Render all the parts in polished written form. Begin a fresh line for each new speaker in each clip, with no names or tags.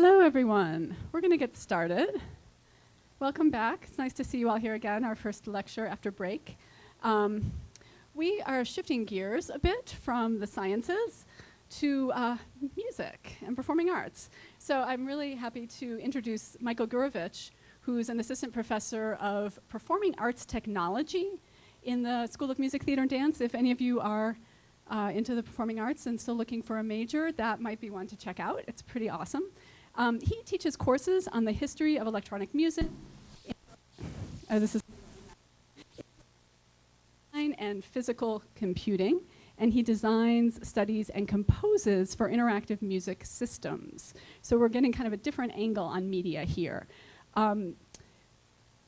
Hello, everyone. We're going to get started. Welcome back. It's nice to see you all here again, our first lecture after break. We are shifting gears a bit from the sciences to music and performing arts. So I'm really happy to introduce Michael Gurevich, who's an assistant professor of performing arts technology in the School of Music, Theater, and Dance. If any of you are into the performing arts and still looking for a major, that might be one to check out. It's pretty awesome. He teaches courses on the history of electronic music, this is and physical computing, and he designs, studies, and composes for interactive music systems. So we're getting kind of a different angle on media here.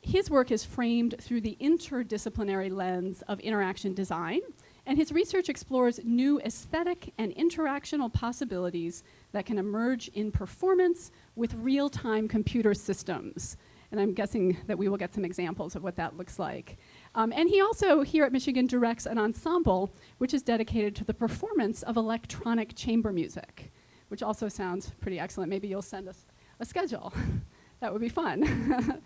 His work is framed through the interdisciplinary lens of interaction design, and his research explores new aesthetic and interactional possibilities that can emerge in performance with real-time computer systems. And I'm guessing that we will get some examples of what that looks like. And he also, here at Michigan, directs an ensemble which is dedicated to the performance of electronic chamber music, which also sounds pretty excellent. Maybe you'll send us a schedule. That would be fun.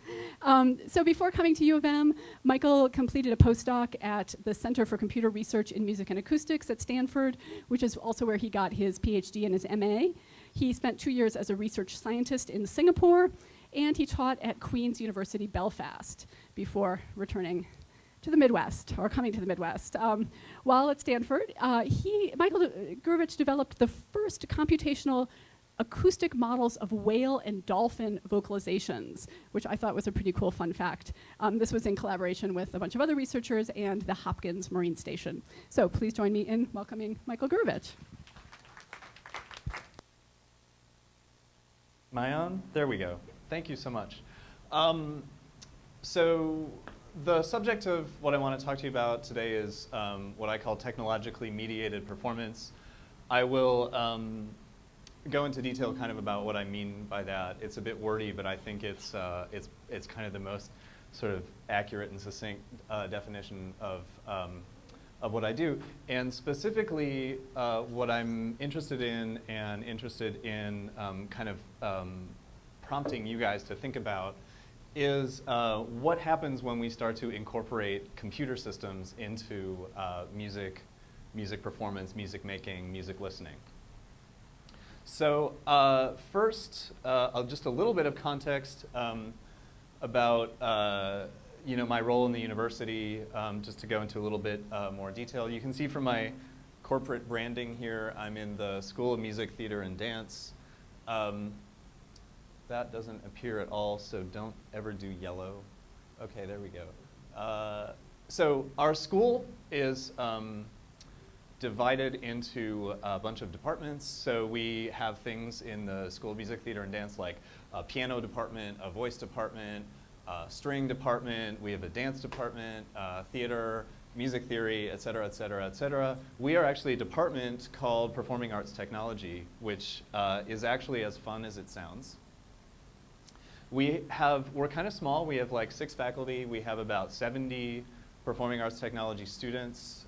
So before coming to U of M, Michael completed a postdoc at the Center for Computer Research in Music and Acoustics at Stanford, which is also where he got his Ph.D. and his MA. He spent 2 years as a research scientist in Singapore, and he taught at Queen's University, Belfast, before returning to the Midwest, or coming to the Midwest. While at Stanford, Michael Gurevich developed the first computational acoustic models of whale and dolphin vocalizations, which I thought was a pretty cool fun fact. This was in collaboration with a bunch of other researchers and the Hopkins Marine Station. So please join me in welcoming Michael Gurevich.
Am I on? There we go. Thank you so much. So the subject of what I want to talk to you about today is what I call technologically mediated performance. I will go into detail kind of about what I mean by that. It's a bit wordy, but I think it's kind of the most sort of accurate and succinct definition of what I do. And specifically, what I'm interested in kind of prompting you guys to think about is what happens when we start to incorporate computer systems into music performance, music making, music listening. So first, just a little bit of context about my role in the university, just to go into a little bit more detail. You can see from my corporate branding here, I'm in the School of Music, Theater, and Dance. That doesn't appear at all, so don't ever do yellow. Okay, there we go. So our school is divided into a bunch of departments. So we have things in the School of Music, Theater, and Dance like a piano department, a voice department, a string department. We have a dance department, theater, music theory, et cetera, et cetera, et cetera. We are actually a department called Performing Arts Technology, which is actually as fun as it sounds. We're kind of small. We have like 6 faculty. We have about 70 performing arts technology students.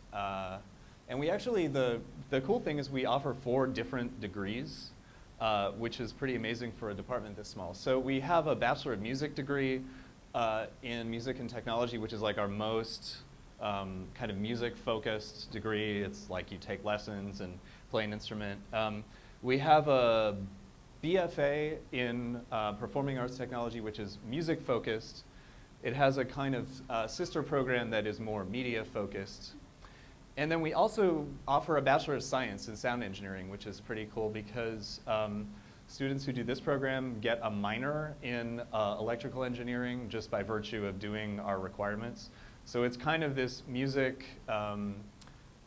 And we actually, the cool thing is we offer 4 different degrees, which is pretty amazing for a department this small. So we have a Bachelor of Music degree in Music and Technology, which is like our most kind of music-focused degree. It's like you take lessons and play an instrument. We have a BFA in Performing Arts Technology, which is music-focused. It has a kind of sister program that is more media-focused. And then we also offer a Bachelor of Science in Sound Engineering, which is pretty cool because students who do this program get a minor in electrical engineering just by virtue of doing our requirements. So it's kind of this music and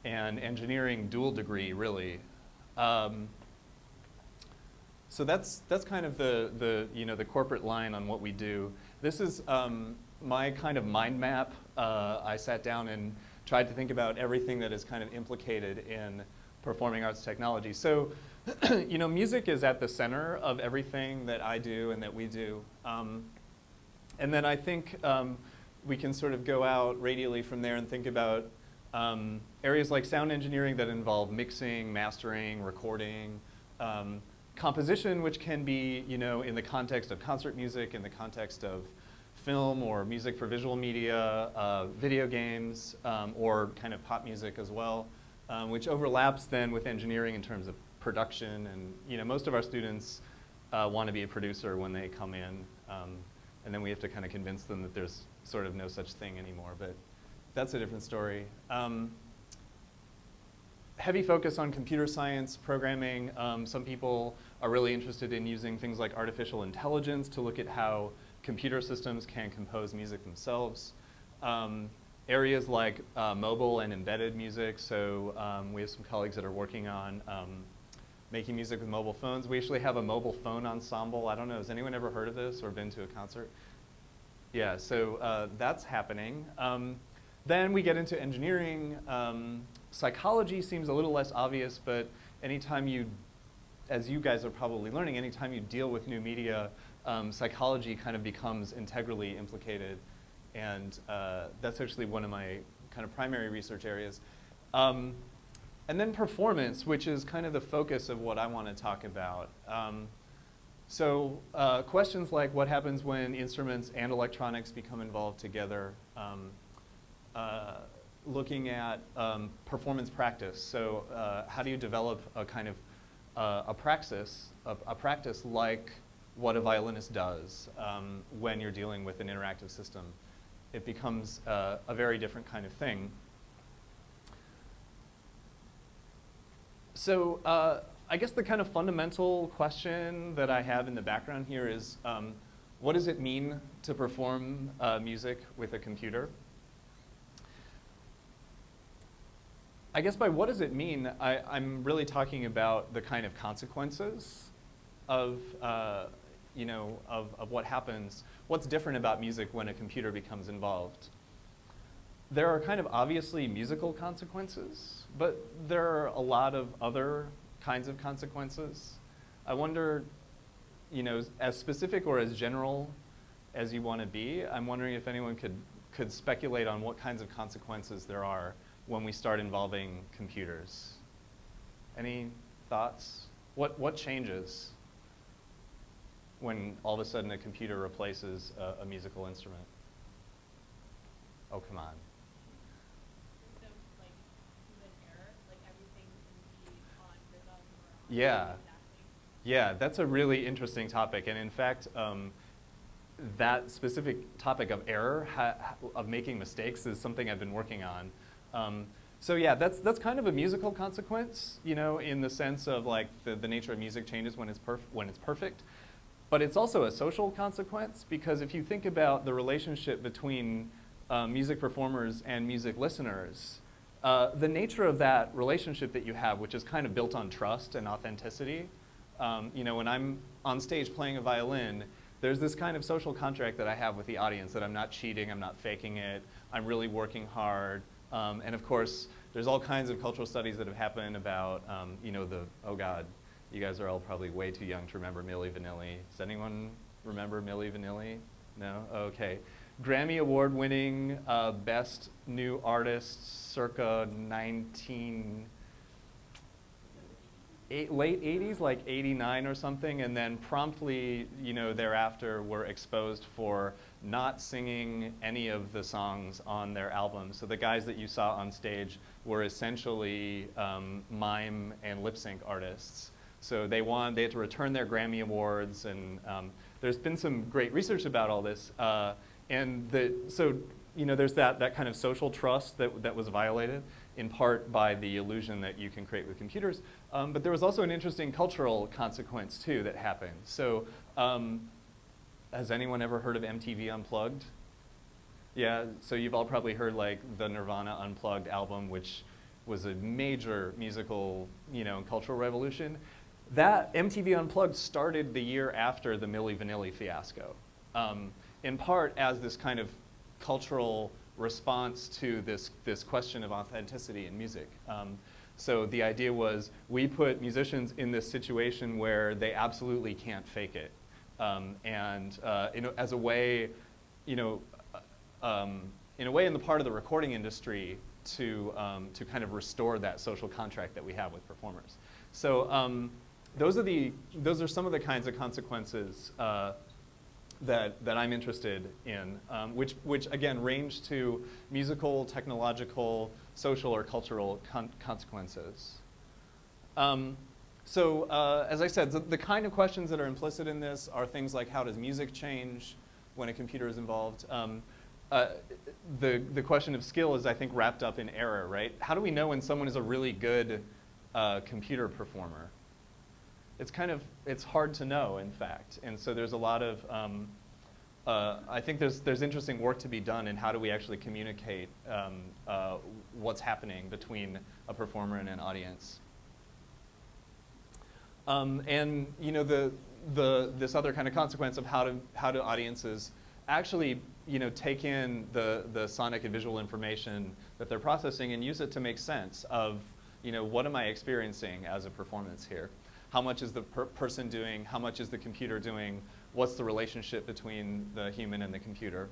engineering dual degree, really. So that's kind of the corporate line on what we do. This is my kind of mind map. I sat down and tried to think about everything that is kind of implicated in performing arts technology. So, music is at the center of everything that I do and that we do. And then I think we can sort of go out radially from there and think about areas like sound engineering that involve mixing, mastering, recording, composition, which can be, you know, in the context of concert music, in the context of film or music for visual media, video games, or kind of pop music as well, which overlaps then with engineering in terms of production. And, you know, most of our students want to be a producer when they come in, and then we have to kind of convince them that there's sort of no such thing anymore, but that's a different story. Heavy focus on computer science programming. Some people are really interested in using things like artificial intelligence to look at how computer systems can compose music themselves. Areas like mobile and embedded music. So we have some colleagues that are working on making music with mobile phones. We actually have a mobile phone ensemble. I don't know, has anyone ever heard of this or been to a concert? Yeah, so that's happening. Then we get into engineering. Psychology seems a little less obvious, but anytime you, as you guys are probably learning, anytime you deal with new media, psychology kind of becomes integrally implicated. And that's actually one of my kind of primary research areas. And then performance, which is kind of the focus of what I want to talk about. So questions like what happens when instruments and electronics become involved together, looking at performance practice. So how do you develop a kind of a practice like what a violinist does when you're dealing with an interactive system? It becomes a very different kind of thing. So I guess the kind of fundamental question that I have in the background here is, what does it mean to perform music with a computer? I guess by what does it mean, I'm really talking about the kind of consequences of, you know, of what happens, what's different about music when a computer becomes involved. There are kind of obviously musical consequences, but there are a lot of other kinds of consequences. I wonder, you know, as specific or as general as you want to be, I'm wondering if anyone could speculate on what kinds of consequences there are when we start involving computers. Any thoughts? What changes when all of a sudden a computer replaces a musical instrument? Oh, come on.
So, like, human error, like everything can be on rhythm or on
Yeah.
exactly.
Yeah, that's a really interesting topic. And in fact, that specific topic of error, of making mistakes, is something I've been working on. So yeah, that's kind of a musical consequence, you know, in the sense of like the nature of music changes when it's perfect. But it's also a social consequence, because if you think about the relationship between music performers and music listeners, the nature of that relationship that you have, which is kind of built on trust and authenticity, you know, when I'm on stage playing a violin, there's this kind of social contract that I have with the audience that I'm not cheating, I'm not faking it, I'm really working hard. And of course, there's all kinds of cultural studies that have happened about, you know, oh God, you guys are all probably way too young to remember Milli Vanilli. Does anyone remember Milli Vanilli? No? Okay. Grammy Award winning Best New Artist circa late 80s, like 89 or something, and then promptly, you know, thereafter were exposed for not singing any of the songs on their album. So the guys that you saw on stage were essentially mime and lip sync artists. So they had to return their Grammy Awards, and there's been some great research about all this. So, you know, there's that kind of social trust that was violated, in part by the illusion that you can create with computers. But there was also an interesting cultural consequence, too, that happened. So has anyone ever heard of MTV Unplugged? Yeah, so you've all probably heard like the Nirvana Unplugged album, which was a major musical, you know, cultural revolution. That MTV Unplugged started the year after the Milli Vanilli fiasco, in part as this kind of cultural response to this question of authenticity in music. So the idea was, we put musicians in this situation where they absolutely can't fake it. You know, as a way, you know, in a way in the part of the recording industry to kind of restore that social contract that we have with performers. So those are some of the kinds of consequences that I'm interested in, which again range to musical, technological, social, or cultural consequences. As I said, the kind of questions that are implicit in this are things like, how does music change when a computer is involved? The question of skill is, I think, wrapped up in error, right? How do we know when someone is a really good computer performer? It's hard to know, in fact. And so there's a lot of, I think there's interesting work to be done in how do we actually communicate what's happening between a performer and an audience. And you know, this other kind of consequence of how do audiences actually, you know, take in the sonic and visual information that they're processing and use it to make sense of, you know, what am I experiencing as a performance here? How much is the person doing? How much is the computer doing? What's the relationship between the human and the computer?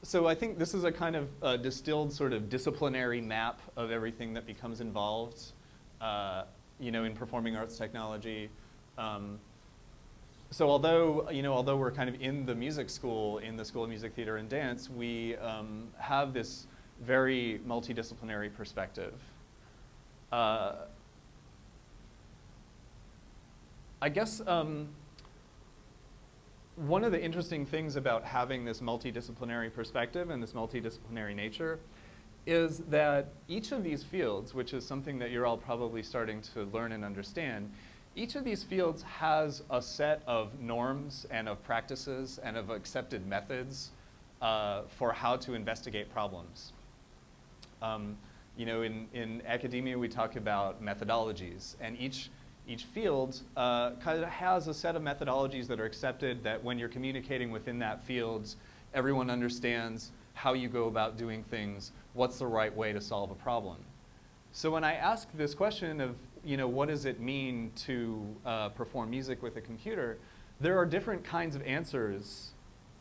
So I think this is a kind of distilled sort of disciplinary map of everything that becomes involved, you know, in performing arts technology. So although we're kind of in the music school, in the School of Music, Theater, and Dance, we have this very multidisciplinary perspective. I guess one of the interesting things about having this multidisciplinary perspective and this multidisciplinary nature is that each of these fields, which is something that you're all probably starting to learn and understand, each of these fields has a set of norms and of practices and of accepted methods for how to investigate problems. You know, in academia, we talk about methodologies, and each field kind of has a set of methodologies that are accepted, that when you're communicating within that field, everyone understands how you go about doing things, what's the right way to solve a problem. So when I ask this question of, you know, what does it mean to perform music with a computer, there are different kinds of answers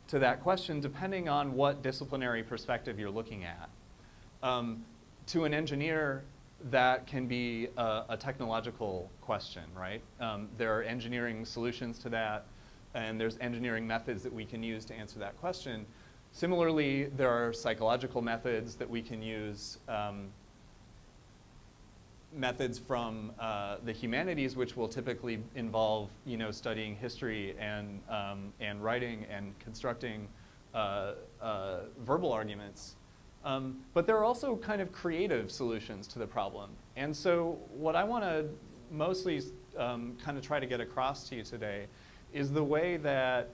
to that question depending on what disciplinary perspective you're looking at. To an engineer, that can be a technological question, right? There are engineering solutions to that, and there's engineering methods that we can use to answer that question. Similarly, there are psychological methods that we can use, methods from the humanities, which will typically involve, you know, studying history and writing and constructing verbal arguments. But there are also kind of creative solutions to the problem. And so what I want to mostly kind of try to get across to you today is the way that,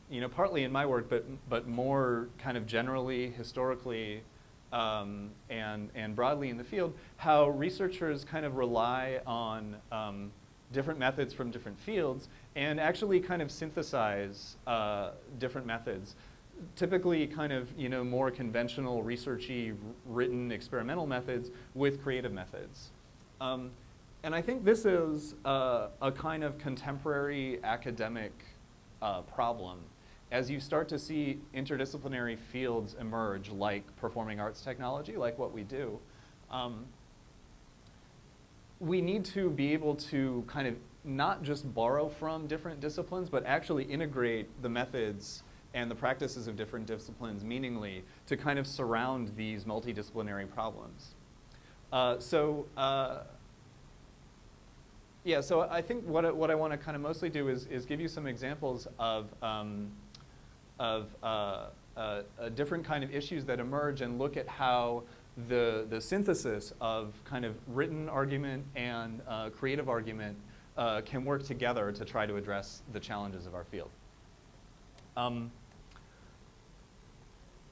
you know, partly in my work, but more kind of generally, historically, and broadly in the field, how researchers kind of rely on different methods from different fields and actually kind of synthesize different methods. Typically kind of, you know, more conventional, researchy, written, experimental methods with creative methods. And I think this is a kind of contemporary academic problem. As you start to see interdisciplinary fields emerge, like performing arts technology, like what we do, we need to be able to kind of not just borrow from different disciplines, but actually integrate the methods and the practices of different disciplines meaningfully to kind of surround these multidisciplinary problems. Yeah, so I think what I want to kind of mostly do is give you some examples of different kind of issues that emerge and look at how the synthesis of kind of written argument and creative argument can work together to try to address the challenges of our field.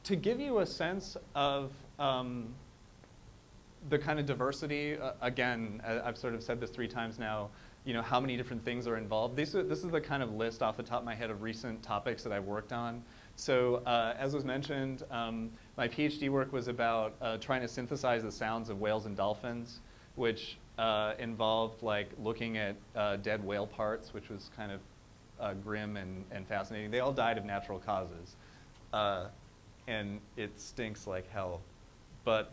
To give you a sense of the kind of diversity, again, I've sort of said this 3 times now, you know, how many different things are involved. This is the kind of list off the top of my head of recent topics that I've worked on. So as was mentioned, my PhD work was about trying to synthesize the sounds of whales and dolphins, which involved like looking at dead whale parts, which was kind of grim and fascinating. They all died of natural causes. And it stinks like hell. But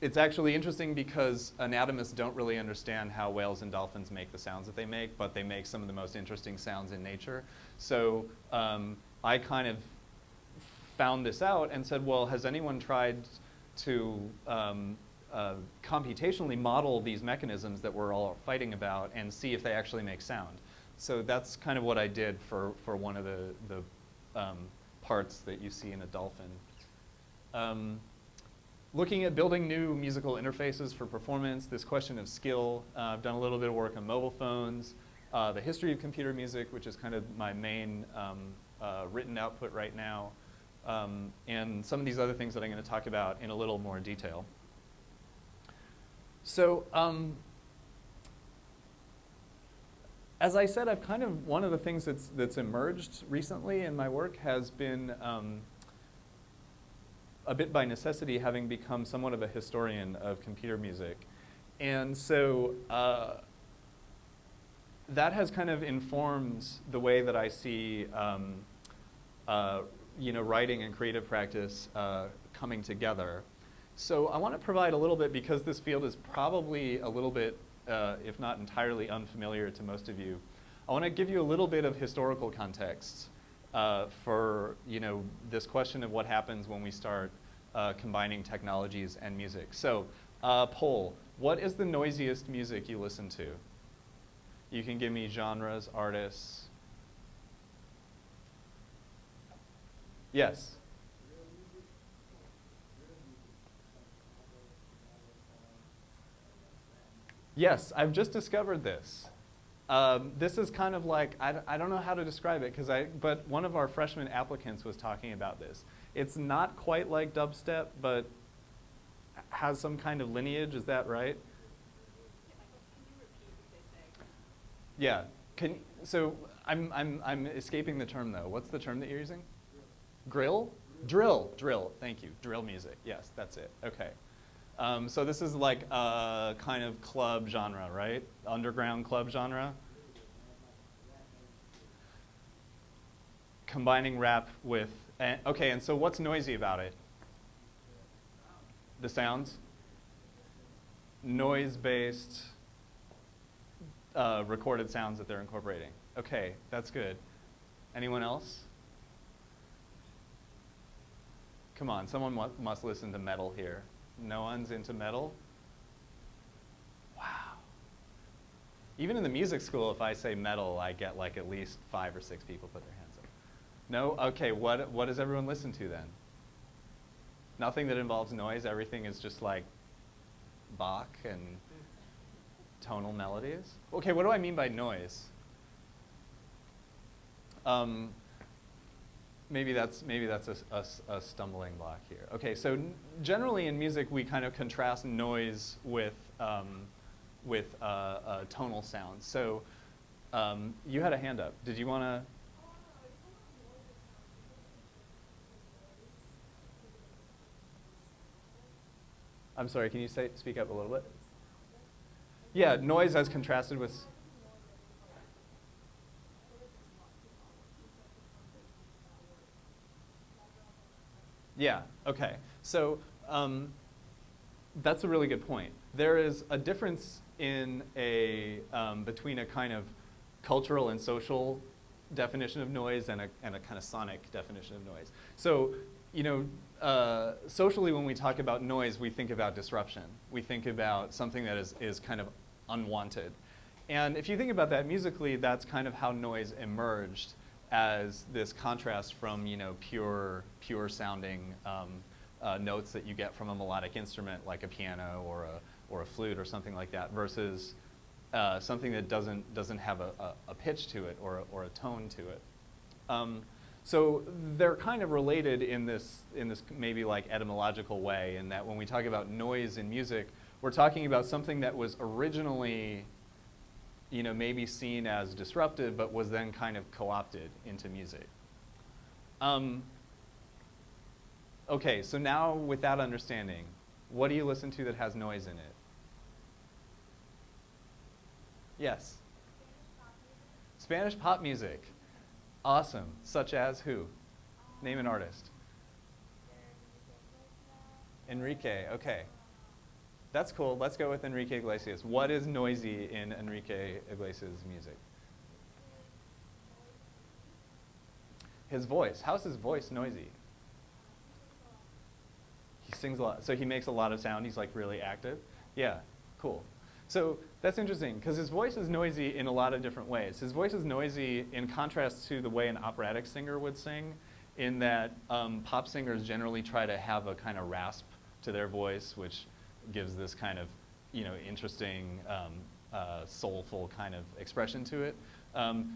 it's actually interesting because anatomists don't really understand how whales and dolphins make the sounds that they make, but they make some of the most interesting sounds in nature. So I kind of found this out and said, well, has anyone tried to computationally model these mechanisms that we're all fighting about and see if they actually make sound? So that's kind of what I did for one of the parts that you see in a dolphin. Looking at building new musical interfaces for performance, this question of skill. I've done a little bit of work on mobile phones, the history of computer music, which is kind of my main written output right now, and some of these other things that I'm going to talk about in a little more detail. So as I said, I've kind of, one of the things that's emerged recently in my work has been a bit by necessity, having become somewhat of a historian of computer music. And so that has kind of informed the way that I see writing and creative practice coming together. So I want to provide a little bit, because this field is probably a little bit, if not entirely unfamiliar to most of you, I want to give you a little bit of historical context for this question of what happens when we start combining technologies and music. So poll, what is the noisiest music you listen to? You can give me genres, artists. Yes. Yes, I've just discovered this. This is kind of like, I don't know how to describe it, but one of our freshman applicants was talking about this. It's not quite like dubstep, but has some kind of lineage. Is that right? Yeah. So I'm escaping the term though. What's the term that you're using? Grill? Drill. Thank you. Drill music. Yes, that's it. Okay. So this is like a kind of club genre, right? Underground club genre. Combining rap with, okay, and so what's noisy about it? The sounds? Noise-based recorded sounds that they're incorporating. Okay, that's good. Anyone else? Come on, someone must listen to metal here. No one's into metal? Wow. Even in the music school, if I say metal, I get like at least 5 or 6 people put their hands up. No? Okay, what does everyone listen to then? Nothing that involves noise. Everything is just like Bach and tonal melodies. Okay, what do I mean by noise? Maybe that's a stumbling block here. Okay, so generally in music we kind of contrast noise with tonal sounds. So you had a hand up. Did you want to? I'm sorry. Can you speak up a little bit? Yeah, noise as contrasted with. Yeah, okay. So that's a really good point. There is a difference in between a kind of cultural and social definition of noise and a kind of sonic definition of noise. So, socially when we talk about noise, we think about disruption. We think about something that is kind of unwanted. And if you think about that musically, that's kind of how noise emerged as this contrast from pure sounding notes that you get from a melodic instrument like a piano or a flute or something like that, versus something that doesn't have a pitch to it or a tone to it. So they're kind of related in this maybe like etymological way, in that when we talk about noise in music, we're talking about something that was originally maybe seen as disruptive, but was then kind of co-opted into music. Okay, so now with that understanding, what do you listen to that has noise in it? Yes? Spanish pop music. Awesome. Such as who? Name an artist. Enrique, okay. That's cool. Let's go with Enrique Iglesias. What is noisy in Enrique Iglesias' music? His voice. How's his voice noisy? He sings a lot. So he makes a lot of sound. He's like really active. Yeah, cool. So that's interesting because his voice is noisy in a lot of different ways. His voice is noisy in contrast to the way an operatic singer would sing, in that pop singers generally try to have a kind of rasp to their voice, which gives this kind of, interesting, soulful kind of expression to it.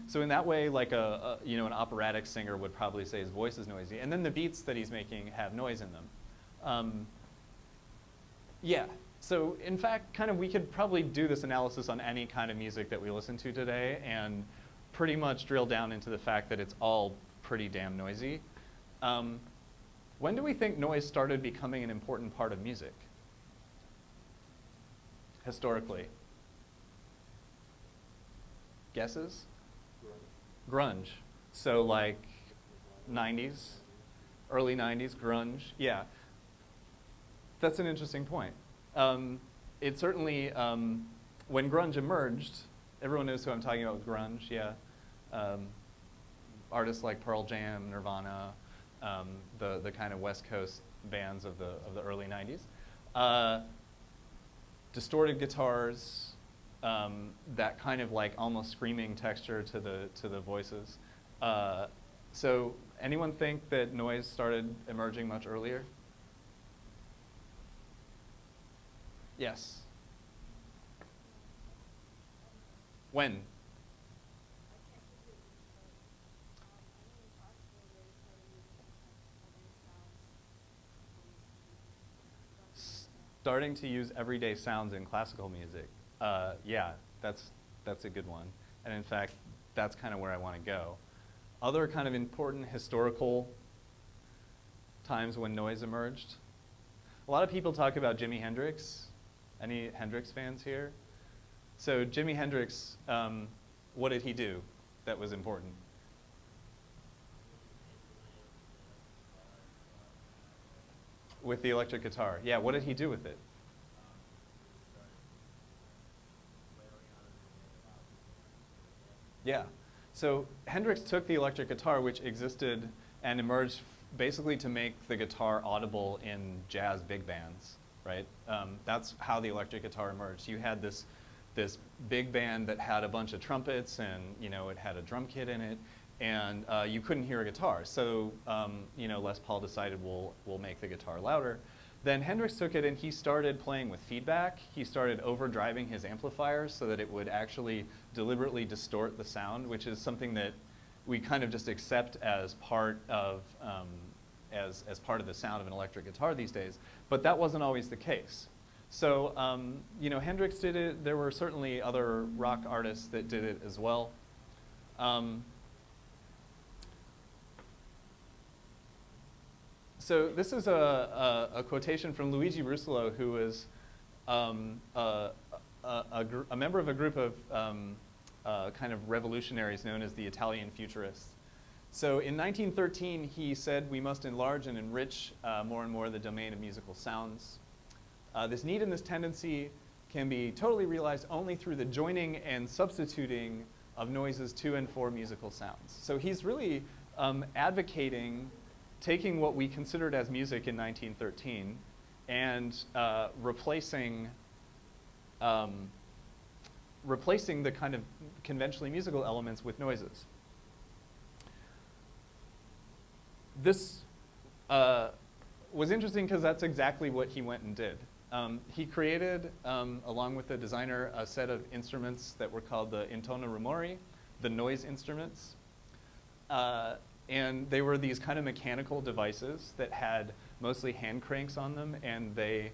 So in that way, like an operatic singer would probably say his voice is noisy, and then the beats that he's making have noise in them. Yeah. So in fact, we could probably do this analysis on any kind of music that we listen to today and pretty much drill down into the fact that it's all pretty damn noisy. When do we think noise started becoming an important part of music? Historically. Guesses? Grunge. So like 90s, early 90s, grunge. Yeah. That's an interesting point. It certainly, when grunge emerged, everyone knows who I'm talking about with grunge, yeah. Artists like Pearl Jam, Nirvana, the kind of West Coast bands of the early 90s. Distorted guitars, that kind of like almost screaming texture to the voices. So anyone think that noise started emerging much earlier? Yes. When? Starting to use everyday sounds in classical music. Yeah, that's a good one. And in fact, that's kind of where I want to go. Other kind of important historical times when noise emerged. A lot of people talk about Jimi Hendrix. Any Hendrix fans here? So Jimi Hendrix, what did he do that was important? With the electric guitar. Yeah, what did he do with it? Yeah. So Hendrix took the electric guitar, which existed and emerged basically to make the guitar audible in jazz big bands, right? That's how the electric guitar emerged. You had this big band that had a bunch of trumpets, and it had a drum kit in it, and you couldn't hear a guitar. So Les Paul decided we'll make the guitar louder. Then Hendrix took it and he started playing with feedback. He started overdriving his amplifiers so that it would actually deliberately distort the sound, which is something that we kind of just accept as part of as part of the sound of an electric guitar these days. But that wasn't always the case. So Hendrix did it. There were certainly other rock artists that did it as well. So this is a quotation from Luigi Russolo, who was a member of a group of kind of revolutionaries known as the Italian Futurists. So in 1913, he said, "We must enlarge and enrich more and more the domain of musical sounds. This need and this tendency can be totally realized only through the joining and substituting of noises to and for musical sounds." So he's really advocating taking what we considered as music in 1913 and replacing the kind of conventionally musical elements with noises. This was interesting because that's exactly what he went and did. He created, along with the designer, a set of instruments that were called the intono rumori, the noise instruments. And they were these kind of mechanical devices that had mostly hand cranks on them, and they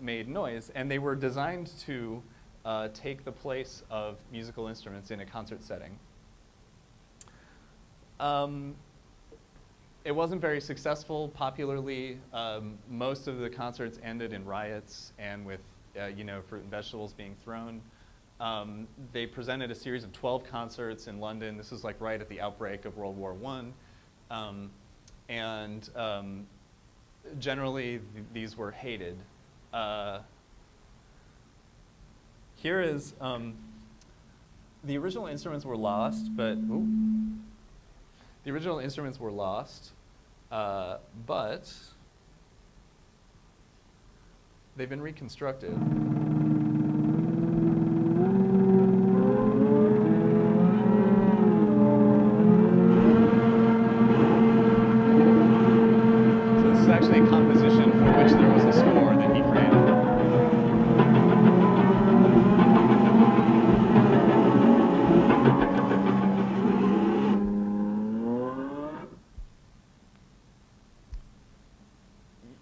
made noise. And they were designed to take the place of musical instruments in a concert setting. It wasn't very successful popularly. Most of the concerts ended in riots and with fruit and vegetables being thrown. They presented a series of 12 concerts in London. This is like right at the outbreak of World War I. Generally, these were hated. here is, the original instruments were lost, but, the original instruments were lost, but they've been reconstructed. So this is actually a composition for which there was a score that he created.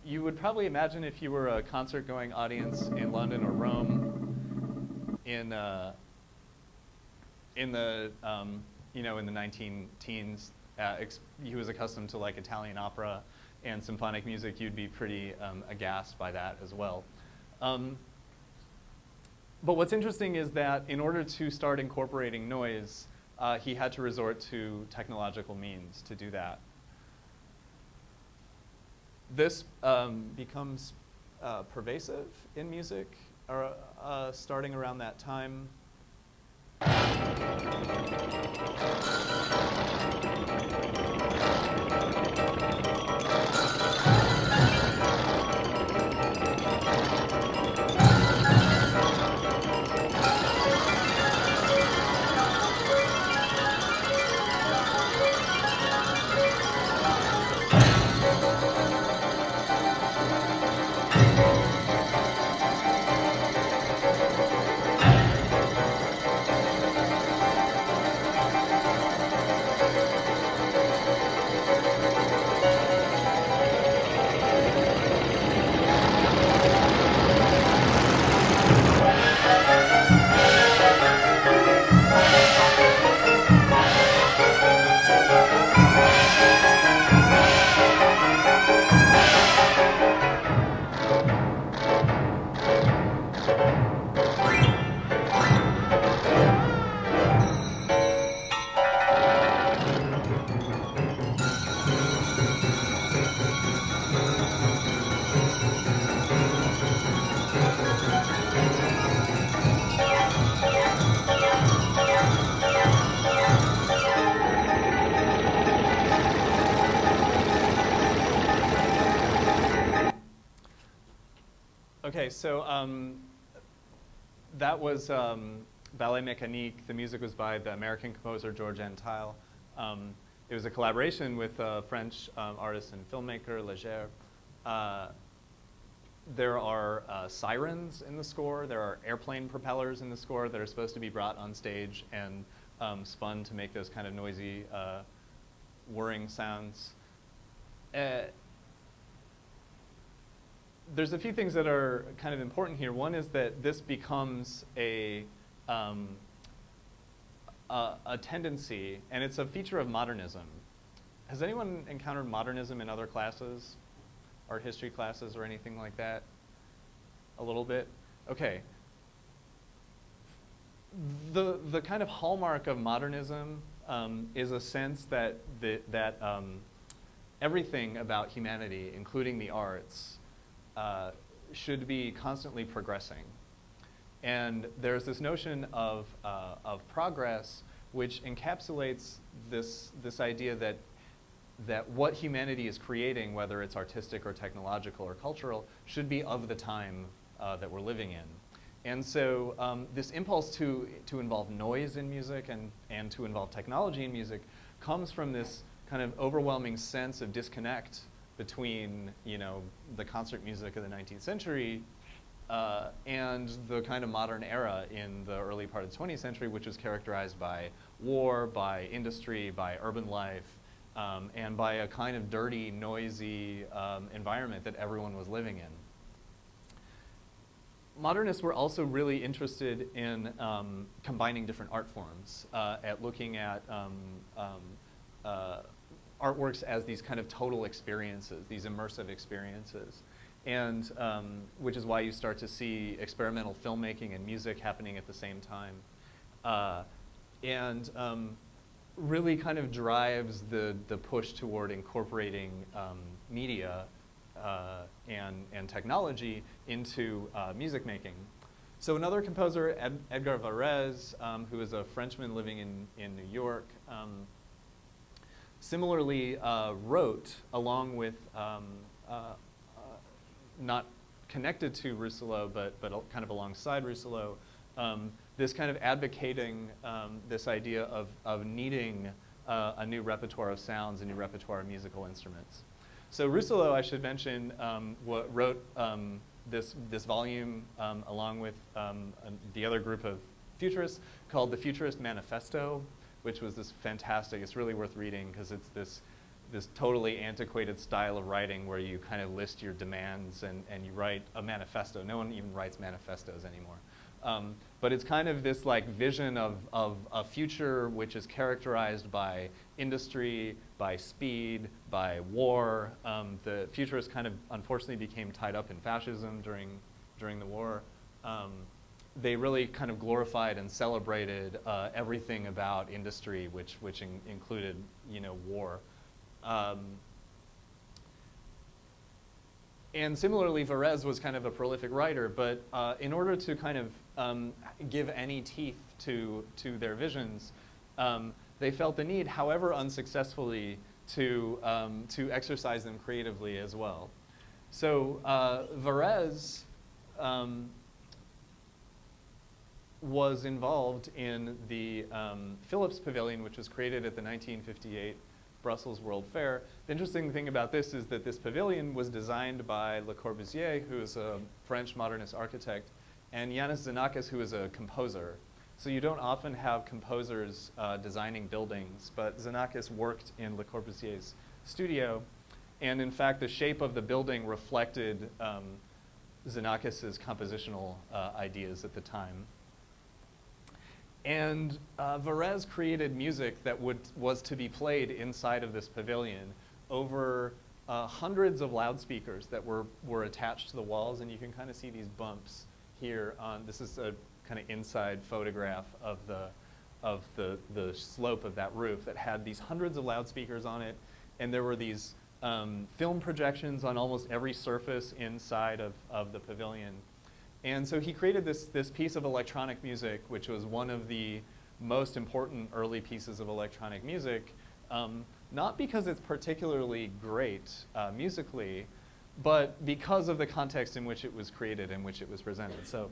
You would probably imagine if you were a concert-going audience in London or Rome in the in the 19 teens, he was accustomed to like Italian opera and symphonic music. You'd be pretty aghast by that as well. But what's interesting is that in order to start incorporating noise, he had to resort to technological means to do that. This becomes pervasive in music starting around that time. Okay, so that was Ballet Mécanique. The music was by the American composer George Antheil. It was a collaboration with a French artist and filmmaker, Léger. There are sirens in the score. There are airplane propellers in the score that are supposed to be brought on stage and spun to make those kind of noisy, whirring sounds. There's a few things that are kind of important here. One is that this becomes a tendency, and it's a feature of modernism. Has anyone encountered modernism in other classes, art history classes or anything like that? A little bit? Okay. The kind of hallmark of modernism is a sense that everything about humanity, including the arts, should be constantly progressing. And there's this notion of progress which encapsulates this idea that what humanity is creating, whether it's artistic or technological or cultural, should be of the time that we're living in. And so this impulse to involve noise in music and to involve technology in music comes from this kind of overwhelming sense of disconnect between, the concert music of the 19th century and the kind of modern era in the early part of the 20th century, which was characterized by war, by industry, by urban life, and by a kind of dirty, noisy environment that everyone was living in. Modernists were also really interested in combining different art forms, at looking at artworks as these kind of total experiences, these immersive experiences. And which is why you start to see experimental filmmaking and music happening at the same time. And really kind of drives the push toward incorporating media and technology into music making. So another composer, Edgar Varèse, who is a Frenchman living in New York, similarly wrote, along with, not connected to Rousselot, but kind of alongside Rousselot, this kind of advocating this idea of needing a new repertoire of sounds, a new repertoire of musical instruments. So Rousselot, I should mention, wrote this volume along with the other group of futurists called the Futurist Manifesto, which was this fantastic, it's really worth reading because it's this totally antiquated style of writing where you kind of list your demands and you write a manifesto. No one even writes manifestos anymore. But it's kind of this like vision of a future which is characterized by industry, by speed, by war. The futurists kind of unfortunately became tied up in fascism during the war. They really kind of glorified and celebrated everything about industry, which included, war. And similarly, Varèse was kind of a prolific writer, but in order to kind of give any teeth to their visions, they felt the need, however unsuccessfully, to exercise them creatively as well. So Varèse was involved in the Philips Pavilion, which was created at the 1958 Brussels World Fair. The interesting thing about this is that this pavilion was designed by Le Corbusier, who is a French modernist architect, and Yanis Xenakis, who is a composer. So you don't often have composers designing buildings, but Xenakis worked in Le Corbusier's studio, and in fact the shape of the building reflected Xenakis's compositional ideas at the time. And Varèse created music that was to be played inside of this pavilion over hundreds of loudspeakers that were attached to the walls, and you can kind of see these bumps here on, this is a kind of inside photograph of the slope of that roof that had these hundreds of loudspeakers on it, and there were these film projections on almost every surface inside of the pavilion. And so he created this piece of electronic music, which was one of the most important early pieces of electronic music, not because it's particularly great musically, but because of the context in which it was created and which it was presented. So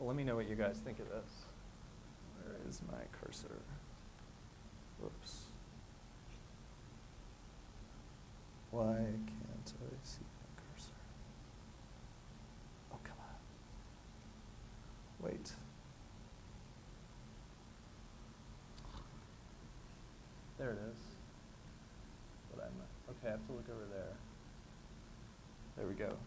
let me know what you guys think of this. Where is my cursor? Whoops. Why can't I see my cursor? Oh, come on. Wait. There it is. But okay, I have to look over there. There we go.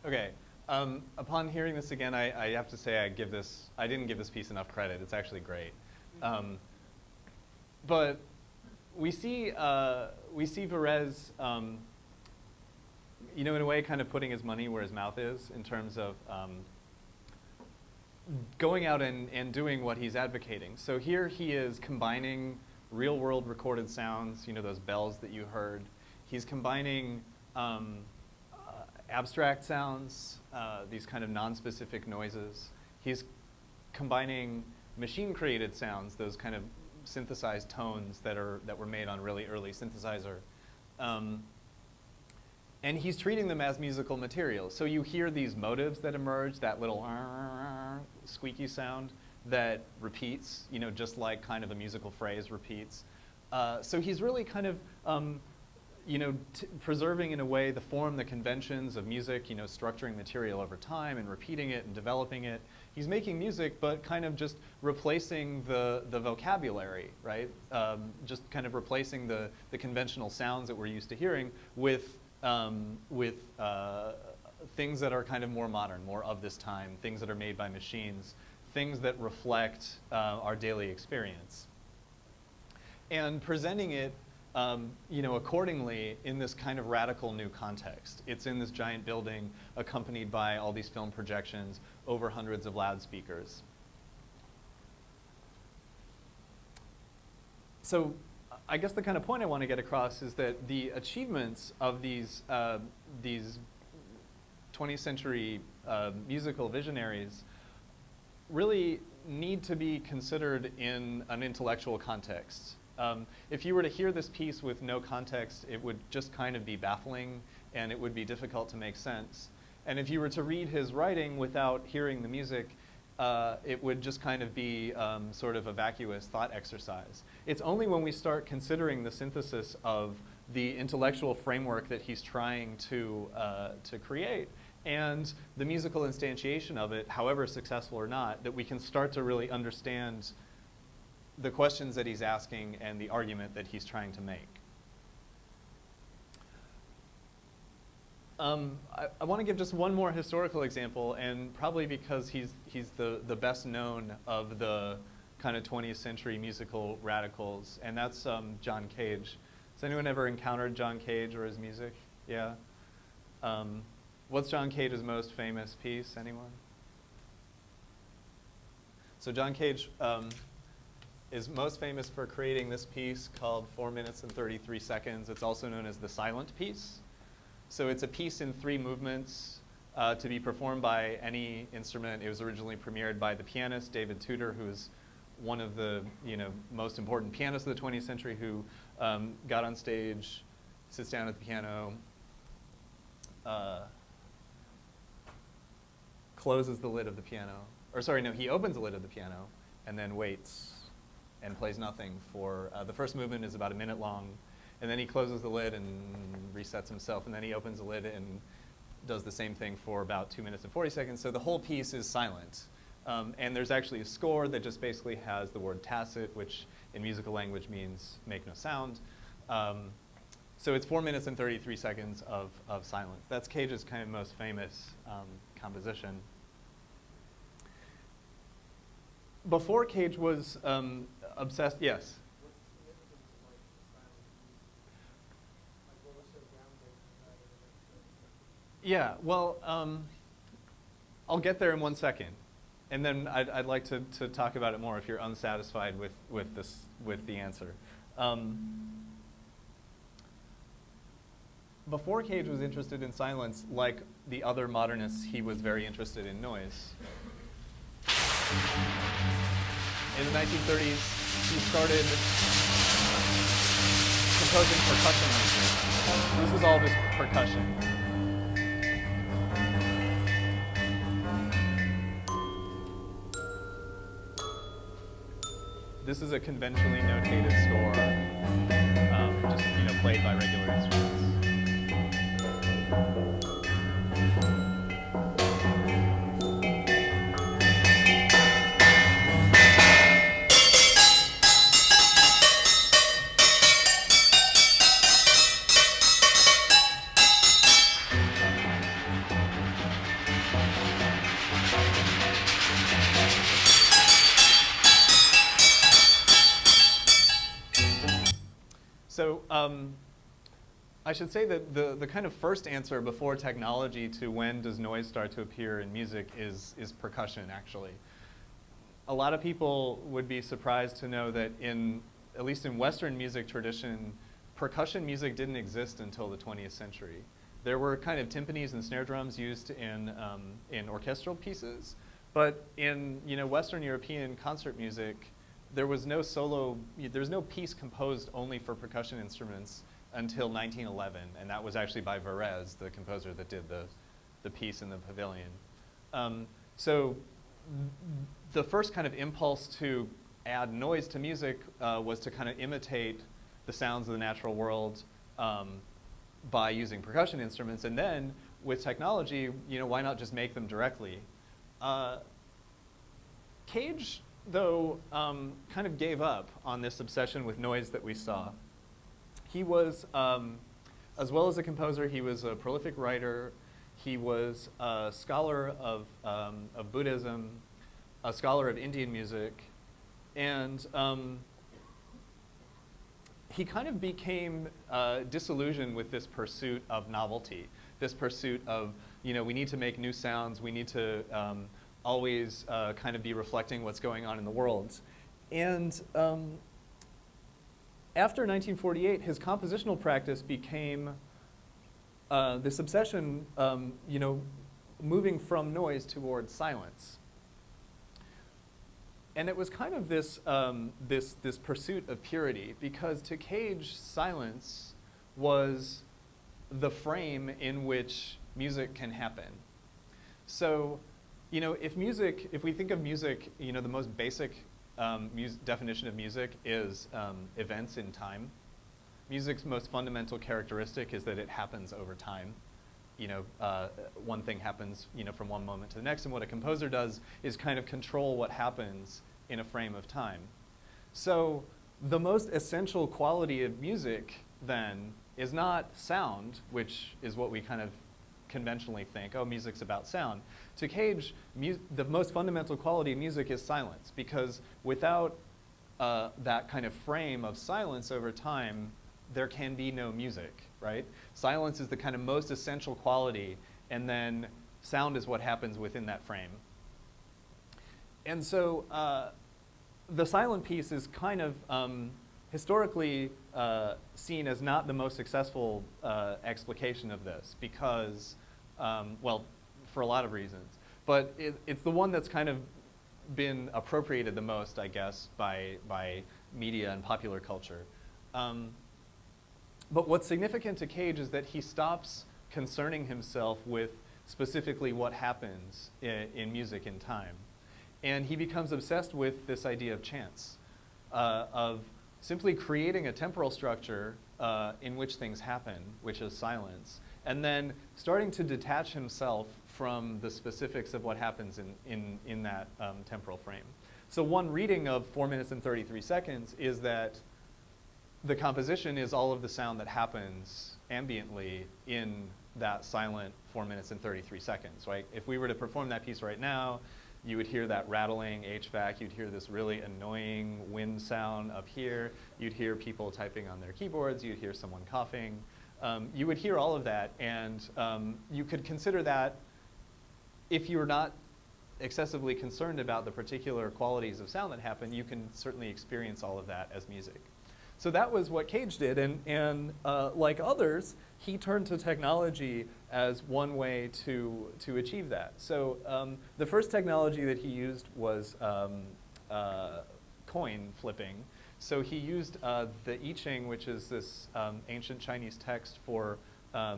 Okay. Upon hearing this again, I have to say I didn't give this piece enough credit. It's actually great. But we see Varese, in a way, kind of putting his money where his mouth is in terms of going out and doing what he's advocating. So here he is combining real-world recorded sounds, those bells that you heard. He's combining abstract sounds, these kind of non-specific noises. He's combining machine-created sounds, those kind of synthesized tones that were made on really early synthesizer. And he's treating them as musical material. So you hear these motives that emerge, that little squeaky sound that repeats, just like kind of a musical phrase repeats. So he's really kind of preserving in a way the form, the conventions of music, structuring material over time and repeating it and developing it. He's making music, but kind of just replacing the vocabulary, right? Just kind of replacing the conventional sounds that we're used to hearing with things that are kind of more modern, more of this time, things that are made by machines, things that reflect our daily experience. And presenting it accordingly in this kind of radical new context. It's in this giant building accompanied by all these film projections over hundreds of loudspeakers. So I guess the kind of point I want to get across is that the achievements of these 20th century musical visionaries really need to be considered in an intellectual context. If you were to hear this piece with no context, it would just kind of be baffling and it would be difficult to make sense. And if you were to read his writing without hearing the music, it would just kind of be sort of a vacuous thought exercise. It's only when we start considering the synthesis of the intellectual framework that he's trying to create and the musical instantiation of it, however successful or not, that we can start to really understand the questions that he's asking and the argument that he's trying to make. I want to give just one more historical example, and probably because he's the best known of the kind of 20th century musical radicals, and that's John Cage. Has anyone ever encountered John Cage or his music? Yeah? What's John Cage's most famous piece? Anyone? So John Cage is most famous for creating this piece called 4 minutes and 33 seconds. It's also known as the silent piece. So it's a piece in 3 movements to be performed by any instrument. It was originally premiered by the pianist David Tudor, who's one of the most important pianists of the 20th century, who got on stage, sits down at the piano, closes the lid of the piano. Or sorry, no, he opens the lid of the piano and then waits and plays nothing for, the first movement is about a minute long, and then he closes the lid and resets himself, and then he opens the lid and does the same thing for about 2 minutes and 40 seconds. So the whole piece is silent. And there's actually a score that just basically has the word tacit, which in musical language means make no sound. So it's 4 minutes and 33 seconds of silence. That's Cage's kind of most famous composition. Before Cage was obsessed, yes? Yeah, well, I'll get there in 1 second. And then I'd like to talk about it more if you're unsatisfied with the answer. Before Cage was interested in silence, like the other modernists, he was very interested in noise. In the 1930s, he started composing percussion music. This is all just percussion. this is a conventionally notated score, just played by regular instruments. So I should say that the kind of first answer before technology to when does noise start to appear in music is percussion, actually. A lot of people would be surprised to know that at least in Western music tradition, percussion music didn't exist until the 20th century. There were kind of timpanis and snare drums used in orchestral pieces, but in Western European concert music, there was no piece composed only for percussion instruments until 1911, and that was actually by Varese, the composer that did the piece in the pavilion. So the first kind of impulse to add noise to music was to kind of imitate the sounds of the natural world by using percussion instruments, and then with technology, why not just make them directly? Cage, though, kind of gave up on this obsession with noise that we saw. He was, as well as a composer, he was a prolific writer. He was a scholar of Buddhism, a scholar of Indian music, and he kind of became disillusioned with this pursuit of novelty, this pursuit of, we need to make new sounds, we need to always kind of be reflecting what's going on in the world. And after 1948, his compositional practice became this obsession, moving from noise towards silence. And it was kind of this, this pursuit of purity, because to Cage, silence was the frame in which music can happen. So, if we think of music, the most basic definition of music is events in time. Music's most fundamental characteristic is that it happens over time. One thing happens, from one moment to the next, and what a composer does is kind of control what happens in a frame of time. So the most essential quality of music, then, is not sound, which is what we kind of conventionally think, oh, music's about sound. To Cage, the most fundamental quality of music is silence, because without that kind of frame of silence over time, there can be no music, right? Silence is the kind of most essential quality, and then sound is what happens within that frame. And so the silent piece is kind of historically seen as not the most successful explication of this, because, well, for a lot of reasons. But it's the one that's kind of been appropriated the most, I guess, by media and popular culture. But what's significant to Cage is that he stops concerning himself with specifically what happens in music in time. And he becomes obsessed with this idea of chance, of simply creating a temporal structure in which things happen, which is silence, and then starting to detach himself from the specifics of what happens in that temporal frame. So one reading of 4 minutes and 33 seconds is that the composition is all of the sound that happens ambiently in that silent 4 minutes and 33 seconds, right? If we were to perform that piece right now, you would hear that rattling HVAC, you'd hear this really annoying wind sound up here, you'd hear people typing on their keyboards, you'd hear someone coughing. You would hear all of that, and you could consider that, if you're not excessively concerned about the particular qualities of sound that happen, you can certainly experience all of that as music. So that was what Cage did, and like others, he turned to technology as one way to achieve that. So the first technology that he used was coin flipping. So he used the I Ching, which is this ancient Chinese text for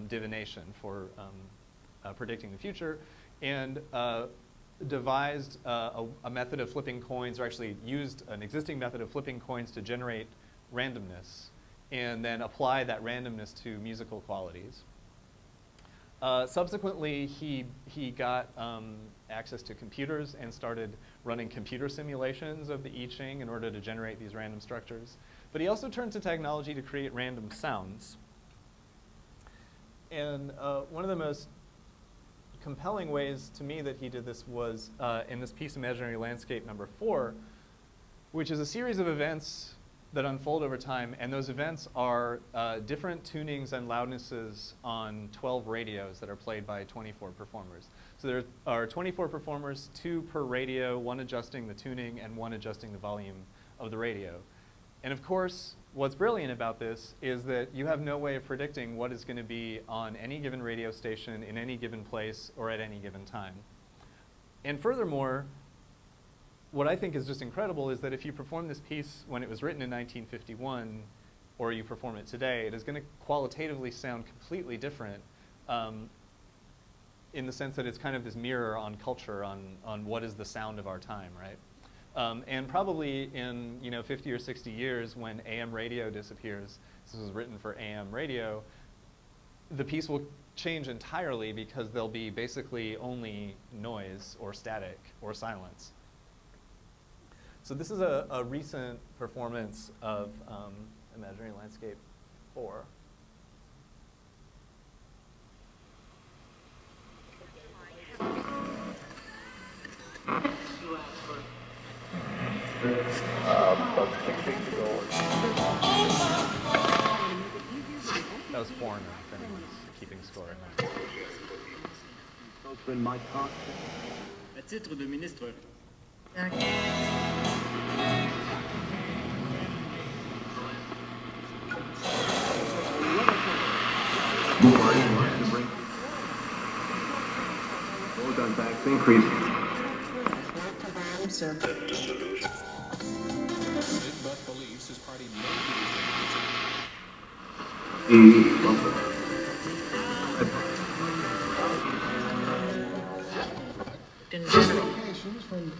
divination, for predicting the future, and devised a method of flipping coins, or actually used an existing method of flipping coins to generate randomness, and then apply that randomness to musical qualities. Subsequently, he got access to computers and started running computer simulations of the I Ching in order to generate these random structures. But he also turned to technology to create random sounds. And one of the most compelling ways to me that he did this was in this piece, Imaginary Landscape number 4, which is a series of events that unfold over time, and those events are different tunings and loudnesses on 12 radios that are played by 24 performers. So there are 24 performers, 2 per radio, 1 adjusting the tuning and 1 adjusting the volume of the radio. And of course, what's brilliant about this is that you have no way of predicting what is going to be on any given radio station in any given place or at any given time. And furthermore, what I think is just incredible is that if you perform this piece when it was written in 1951, or you perform it today, it is going to qualitatively sound completely different in the sense that it's kind of this mirror on culture, on what is the sound of our time, right? And probably in 50 or 60 years, when AM radio disappears, this was written for AM radio, the piece will change entirely because there'll be basically only noise or static or silence. So this is a recent performance of Imaginary Landscape 4. That was Foreigner, if anyone's keeping score at home.
À titre de ministre.
Increase.
But believes his party may
Indications from
The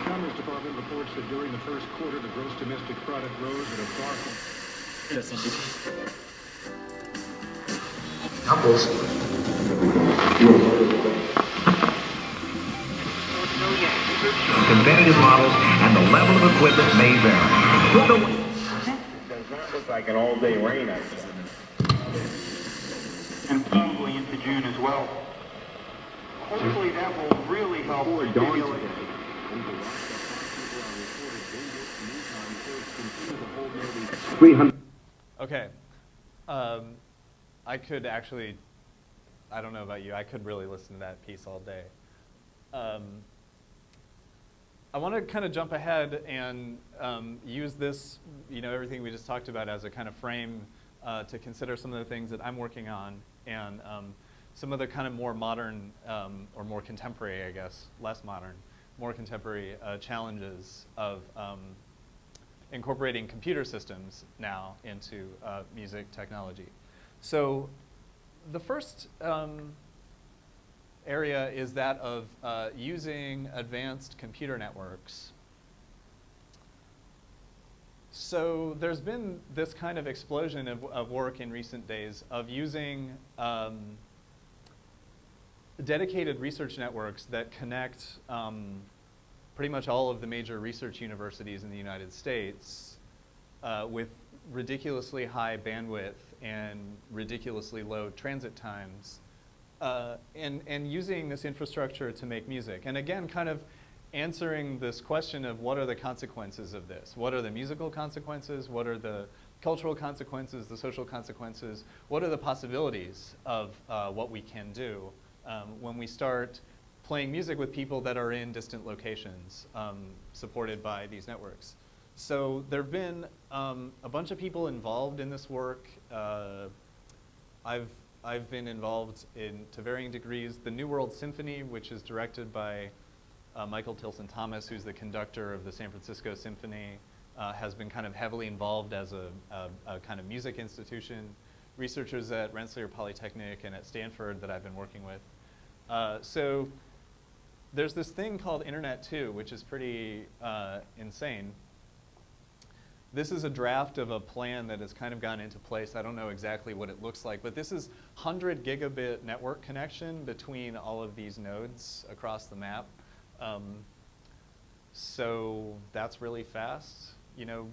Commerce Department reports that during the first quarter, the gross domestic product rose at a far
Apples. Competitive models and the level of equipment may vary.
It does not look like an all-day rain outside.
And probably into June as well. Hopefully that will really help stimulate.
Okay. I could actually, I don't know about you, I could really listen to that piece all day. I want to kind of jump ahead and use this, everything we just talked about as a kind of frame to consider some of the things that I'm working on and some of the kind of more modern or more contemporary, I guess, less modern, more contemporary challenges of incorporating computer systems now into music technology. So the first area is that of using advanced computer networks. So there's been this kind of explosion of work in recent days of using dedicated research networks that connect pretty much all of the major research universities in the United States with ridiculously high bandwidth and ridiculously low transit times, and using this infrastructure to make music. And again, kind of answering this question of what are the consequences of this? What are the musical consequences? What are the cultural consequences, the social consequences? What are the possibilities of what we can do when we start playing music with people that are in distant locations supported by these networks? So there have been a bunch of people involved in this work. I've I've been involved in, to varying degrees, the New World Symphony, which is directed by Michael Tilson Thomas, who's the conductor of the San Francisco Symphony, has been kind of heavily involved as a kind of music institution. Researchers at Rensselaer Polytechnic and at Stanford that I've been working with. So there's this thing called Internet 2, which is pretty insane. This is a draft of a plan that has kind of gone into place. I don't know exactly what it looks like, but this is 100 gigabit network connection between all of these nodes across the map. So that's really fast. You know,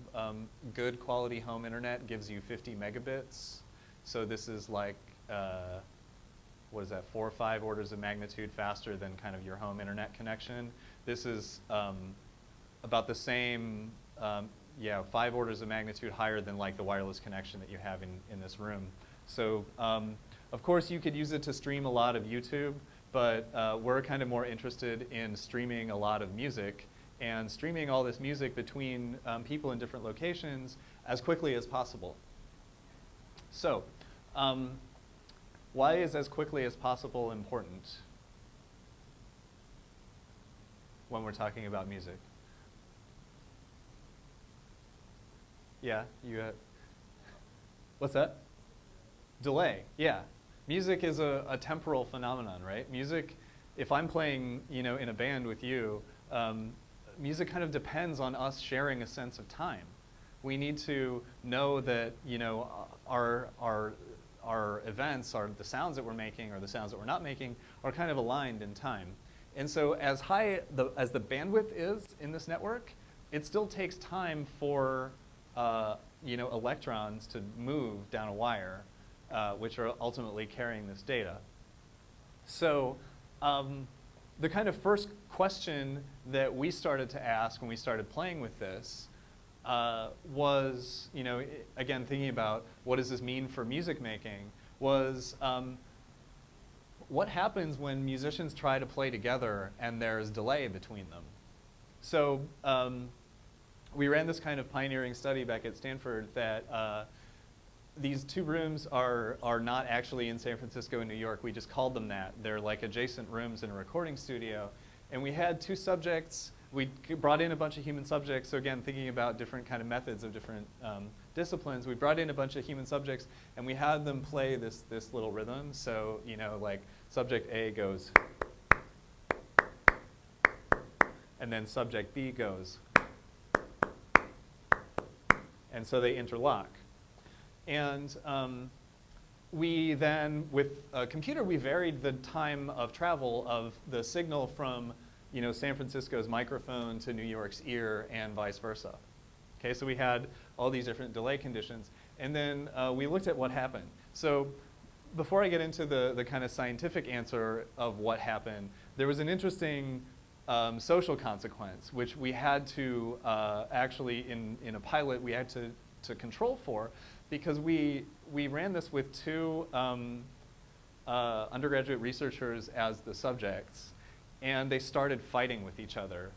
good quality home internet gives you 50 megabits. So this is like, what is that, 4 or 5 orders of magnitude faster than kind of your home internet connection. This is about the same, 5 orders of magnitude higher than like the wireless connection that you have in this room. So of course you could use it to stream a lot of YouTube, but we're kind of more interested in streaming a lot of music and streaming all this music between people in different locations as quickly as possible. So, why is as quickly as possible important when we're talking about music? Yeah, you what's that? Delay, yeah. Music is a temporal phenomenon, right? Music, if I'm playing, you know, in a band with you, music kind of depends on us sharing a sense of time. We need to know that, you know, our events, the sounds that we're making or the sounds that we're not making are kind of aligned in time. And so as high as the bandwidth is in this network, it still takes time for you know, electrons to move down a wire, which are ultimately carrying this data. So the kind of first question that we started to ask when we started playing with this was, you know, again, thinking about what does this mean for music making, was what happens when musicians try to play together and there's delay between them? So we ran this kind of pioneering study back at Stanford that these 2 rooms are not actually in San Francisco and New York. We just called them that. They're like adjacent rooms in a recording studio. And we had 2 subjects. We brought in a bunch of human subjects. So again, thinking about different kind of methods of different disciplines, we brought in a bunch of human subjects and we had them play this little rhythm. So, you know, like subject A goes, and then subject B goes. And so they interlock. And we then, with a computer, we varied the time of travel of the signal from, you know, San Francisco's microphone to New York's ear and vice versa. Okay, so we had all these different delay conditions. And then we looked at what happened. So before I get into the kind of scientific answer of what happened, there was an interesting social consequence, which we had to actually, in a pilot, we had to control for, because we ran this with 2 undergraduate researchers as the subjects, and they started fighting with each other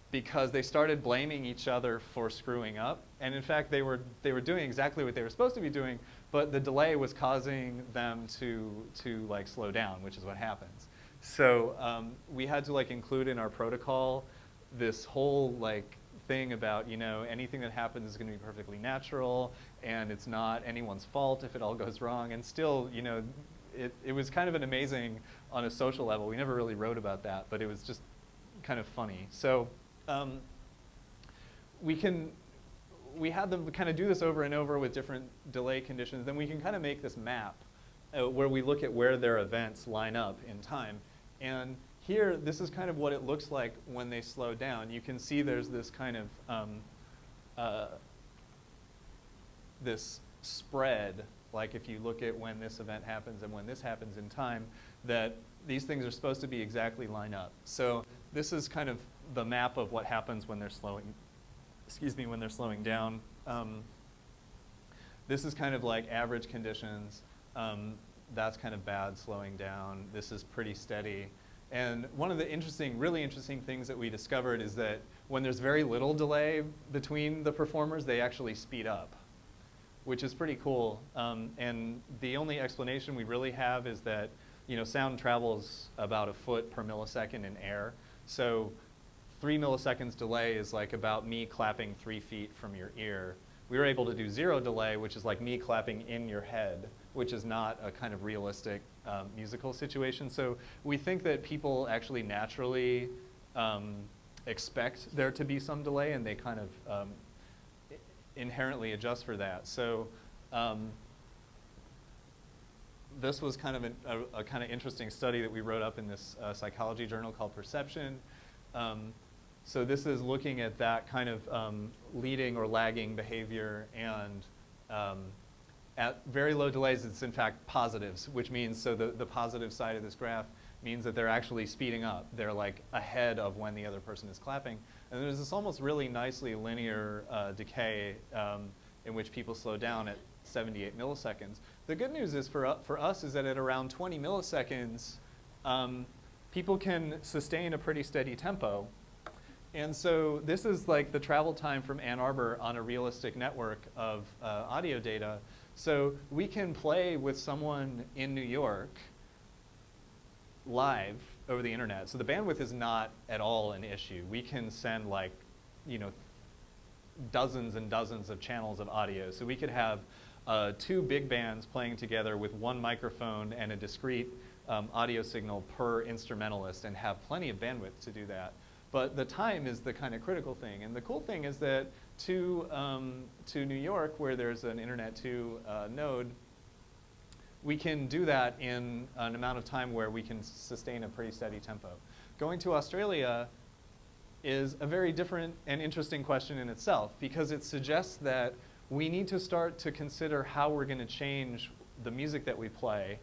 because they started blaming each other for screwing up. And in fact, they were doing exactly what they were supposed to be doing, but the delay was causing them to like slow down, which is what happens. So we had to like include in our protocol this whole like thing about, you know, anything that happens is going to be perfectly natural, and it's not anyone's fault if it all goes wrong. And still, you know, it was kind of an amazing on a social level. We never really wrote about that, but it was just kind of funny. So we had them kind of do this over and over with different delay conditions. Then we can kind of make this map where we look at where their events line up in time. And here, this is kind of what it looks like when they slow down. You can see there's this kind of this spread, like if you look at when this event happens and when this happens in time, that these things are supposed to be exactly line up. So this is kind of the map of what happens when they're slowing, when they're slowing down. This is kind of like average conditions. That's kind of bad slowing down. This is pretty steady. And one of the really interesting things that we discovered is that when there's very little delay between the performers, they actually speed up. which is pretty cool. And the only explanation we really have is that, you know, sound travels about a foot per millisecond in air. So 3 milliseconds delay is like about me clapping 3 feet from your ear. We were able to do 0 delay, which is like me clapping in your head, which is not a kind of realistic musical situation. So we think that people actually naturally expect there to be some delay, and they kind of inherently adjust for that. So this was kind of a kind of interesting study that we wrote up in this psychology journal called Perception. So this is looking at that kind of leading or lagging behavior, and at very low delays, it's in fact positives, which means, so the positive side of this graph means that they're actually speeding up. They're like ahead of when the other person is clapping. And there's this almost really nicely linear decay in which people slow down at 78 milliseconds. The good news is for us is that at around 20 milliseconds, people can sustain a pretty steady tempo. And so this is like the travel time from Ann Arbor on a realistic network of audio data. So we can play with someone in New York live over the internet. So the bandwidth is not at all an issue. We can send like, you know, dozens and dozens of channels of audio. So we could have 2 big bands playing together with 1 microphone and a discrete audio signal per instrumentalist, and have plenty of bandwidth to do that. But the time is the kind of critical thing. And the cool thing is that to New York, where there's an Internet 2 node, we can do that in an amount of time where we can sustain a pretty steady tempo. Going to Australia is a very different and interesting question in itself, because it suggests that we need to start to consider how we're going to change the music that we play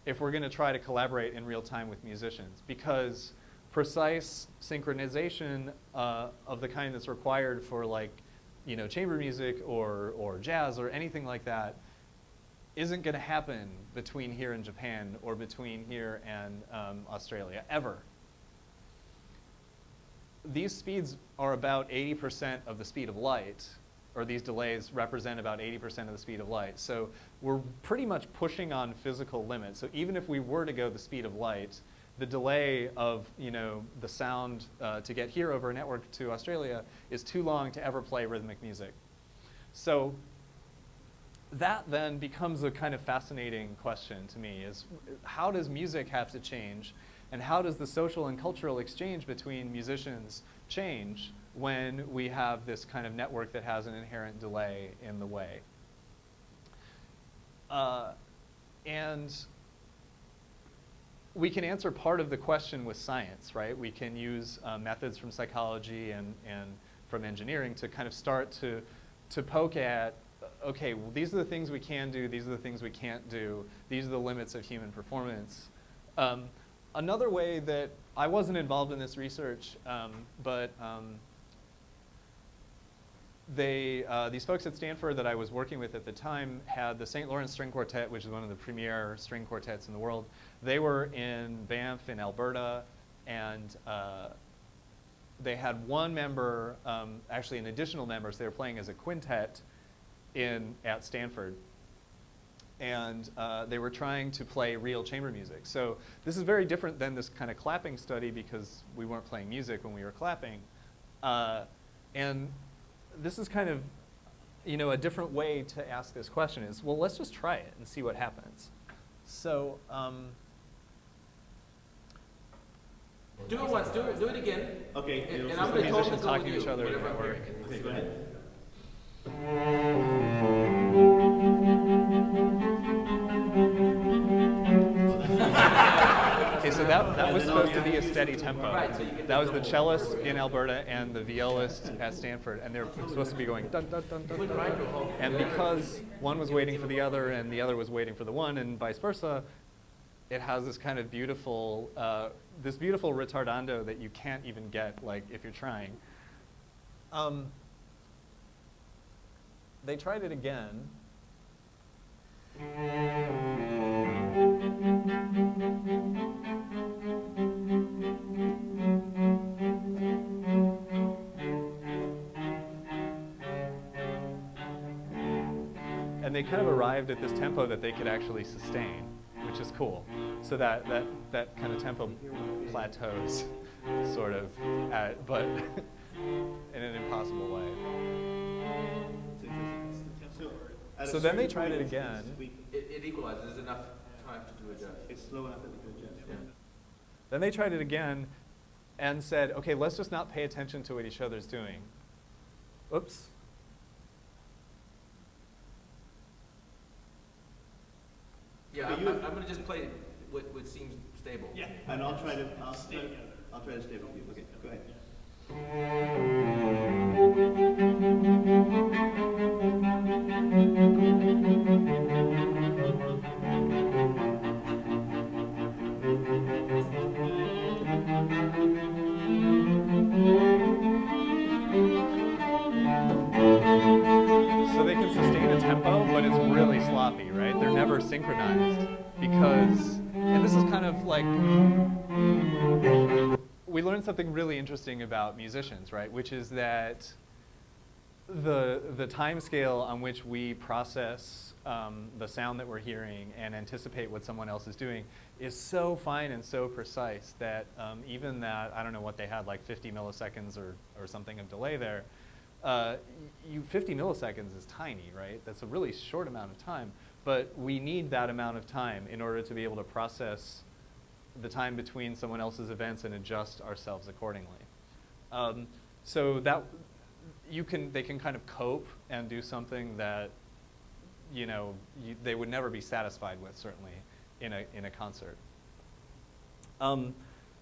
if we're going to try to collaborate in real time with musicians. Because precise synchronization of the kind that's required for, like, you know, chamber music or jazz or anything like that isn't going to happen between here and Japan or between here and Australia, ever. These speeds are about 80% of the speed of light, or these delays represent about 80% of the speed of light. So we're pretty much pushing on physical limits. So even if we were to go the speed of light, the delay of, you know, the sound to get here over a network to Australia is too long to ever play rhythmic music. So that then becomes a kind of fascinating question to me, is how does music have to change, and how does the social and cultural exchange between musicians change when we have this kind of network that has an inherent delay in the way? And we can answer part of the question with science, right? We can use methods from psychology and from engineering to kind of start to poke at, okay, well, these are the things we can do, these are the things we can't do, these are the limits of human performance. Another way that I wasn't involved in this research, but these folks at Stanford that I was working with at the time had the St. Lawrence String Quartet, which is one of the premier string quartets in the world. They were in Banff in Alberta, and they had one member, actually an additional member, so they were playing as a quintet at Stanford. And they were trying to play real chamber music. So this is very different than this kind of clapping study, because we weren't playing music when we were clapping. And this is kind of, you know, a different way to ask this question is, well, let's just try it and see what happens. So
do it once, do it again.
Okay.
And I'm
the
going to
musicians talking to each other.
Okay, go ahead.
Okay, so that was supposed to be a steady tempo. That was the cellist in Alberta and the violist at Stanford, and they're supposed to be going dun dun dun dun dun. And because one was waiting for the other and the other was waiting for the one, and vice versa, it has this kind of beautiful, this beautiful retardando that you can't even get, like, if you're trying. They tried it again. and they kind of arrived at this tempo that they could actually sustain, which is cool. So that kind of tempo plateaus, sort of, but in an impossible way. So then they tried it again.
It equalizes. There's enough time to adjust.
It's slow enough that we can adjust.
Yeah.
Then they tried it again and said, okay, let's just not pay attention to what each other's doing. Oops.
Yeah, I'm going to just play what seems stable.
Yeah, and I'll try to stay with you. Okay, go ahead.
So they can sustain a tempo, but it's really sloppy, right? They're never synchronized because, and this is kind of like, we learned something really interesting about musicians, right? Which is that the time scale on which we process the sound that we're hearing and anticipate what someone else is doing is so fine and so precise that even that, I don't know what they had, like 50 milliseconds or something of delay there, 50 milliseconds is tiny, right? That's a really short amount of time, but we need that amount of time in order to be able to process the time between someone else's events and adjust ourselves accordingly. So that they can kind of cope and do something that they would never be satisfied with, certainly in a concert.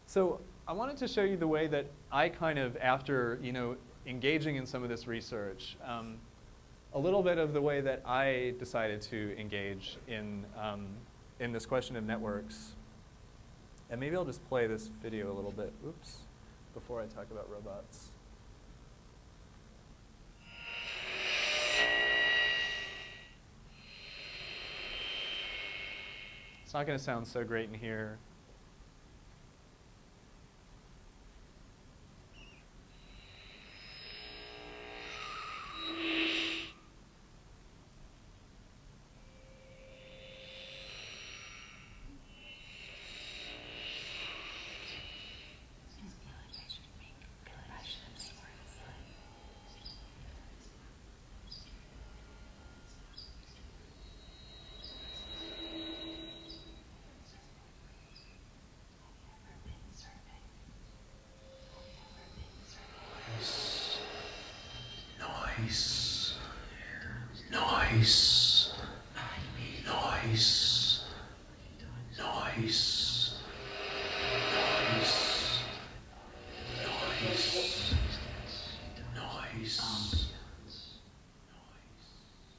So I wanted to show you the way that I kind of, after engaging in some of this research, a little bit of the way that I decided to engage in this question of networks. And maybe I'll just play this video a little bit, oops, before I talk about robots. It's not going to sound so great in here.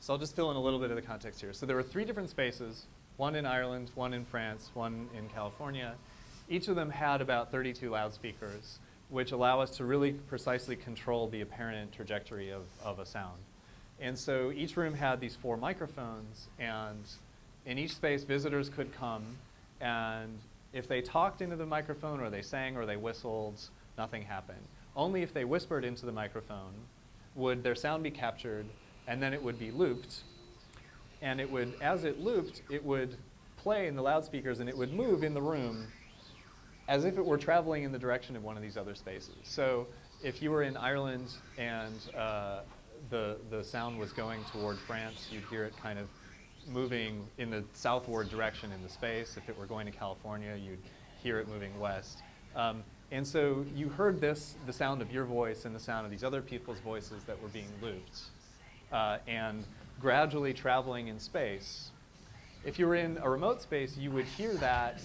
So I'll just fill in a little bit of the context here. So there were 3 different spaces, one in Ireland, one in France, one in California. Each of them had about 32 loudspeakers, which allow us to really precisely control the apparent trajectory of a sound. And so each room had these 4 microphones, and in each space visitors could come, and if they talked into the microphone or they sang or they whistled, nothing happened. Only if they whispered into the microphone would their sound be captured, and then it would be looped. And it would, as it looped, it would play in the loudspeakers and it would move in the room as if it were traveling in the direction of one of these other spaces. So if you were in Ireland and the sound was going toward France, you'd hear it kind of moving in the southward direction in the space. If it were going to California, you'd hear it moving west. And so you heard the sound of your voice and the sound of these other people's voices that were being looped. And gradually traveling in space. If you were in a remote space, you would hear that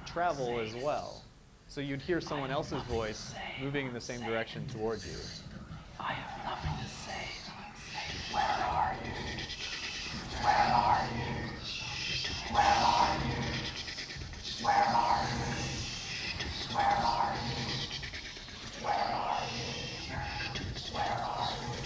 travel as well. So you'd hear someone else's voice moving in the same direction toward you.
I have nothing to say. Where are you? Where are you? Where are you? Where are you? Where are you? Where are you? Where are you?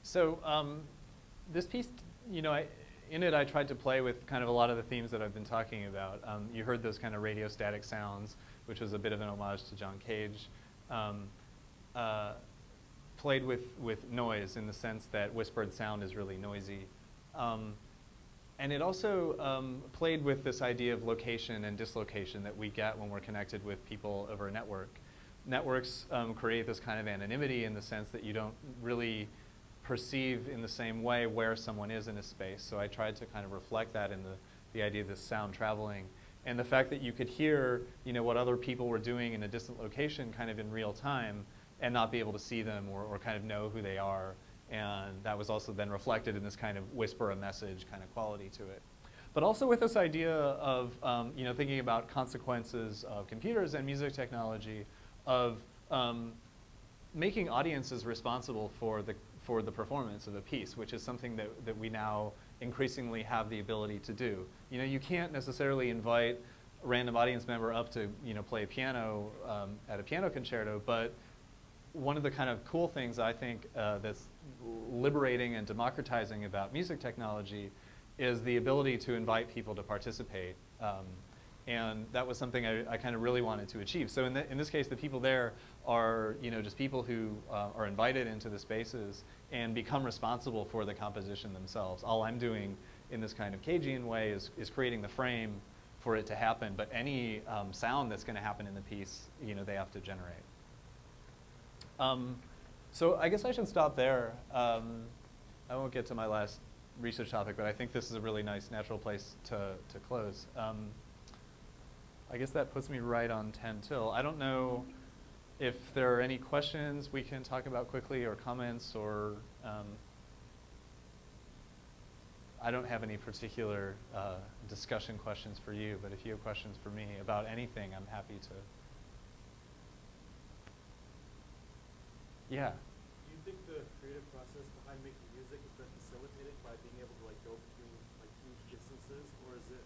So this piece, you know, in it I tried to play with kind of a lot of the themes that I've been talking about. You heard those kind of radiostatic sounds, which was a bit of an homage to John Cage. Played with noise in the sense that whispered sound is really noisy. And it also played with this idea of location and dislocation that we get when we're connected with people over a network. Networks create this kind of anonymity in the sense that you don't really perceive in the same way where someone is in a space. So I tried to kind of reflect that in the idea of this sound traveling. And the fact that you could hear, you know, what other people were doing in a distant location kind of in real time and not be able to see them or kind of know who they are. And that was also then reflected in this kind of whisper a message kind of quality to it. But also with this idea of, you know, thinking about consequences of computers and music technology, of making audiences responsible for the performance of a piece, which is something that we now increasingly have the ability to do. You know, you can't necessarily invite a random audience member up to, you know, play piano at a piano concerto, but one of the kind of cool things I think that's liberating and democratizing about music technology is the ability to invite people to participate. And that was something I kind of really wanted to achieve. So in this case, the people there are, you know, just people who are invited into the spaces and become responsible for the composition themselves. All I'm doing in this kind of Cagean way is creating the frame for it to happen, but any sound that's going to happen in the piece, you know, they have to generate. So I guess I should stop there. I won't get to my last research topic, but I think this is a really nice natural place to close. I guess that puts me right on 10 till. I don't know if there are any questions we can talk about quickly or comments or I don't have any particular discussion questions for you, but if you have questions for me about anything, I'm happy to. Yeah.
Do you think the creative process behind making music has been facilitated by being able to like go between like huge distances, or is it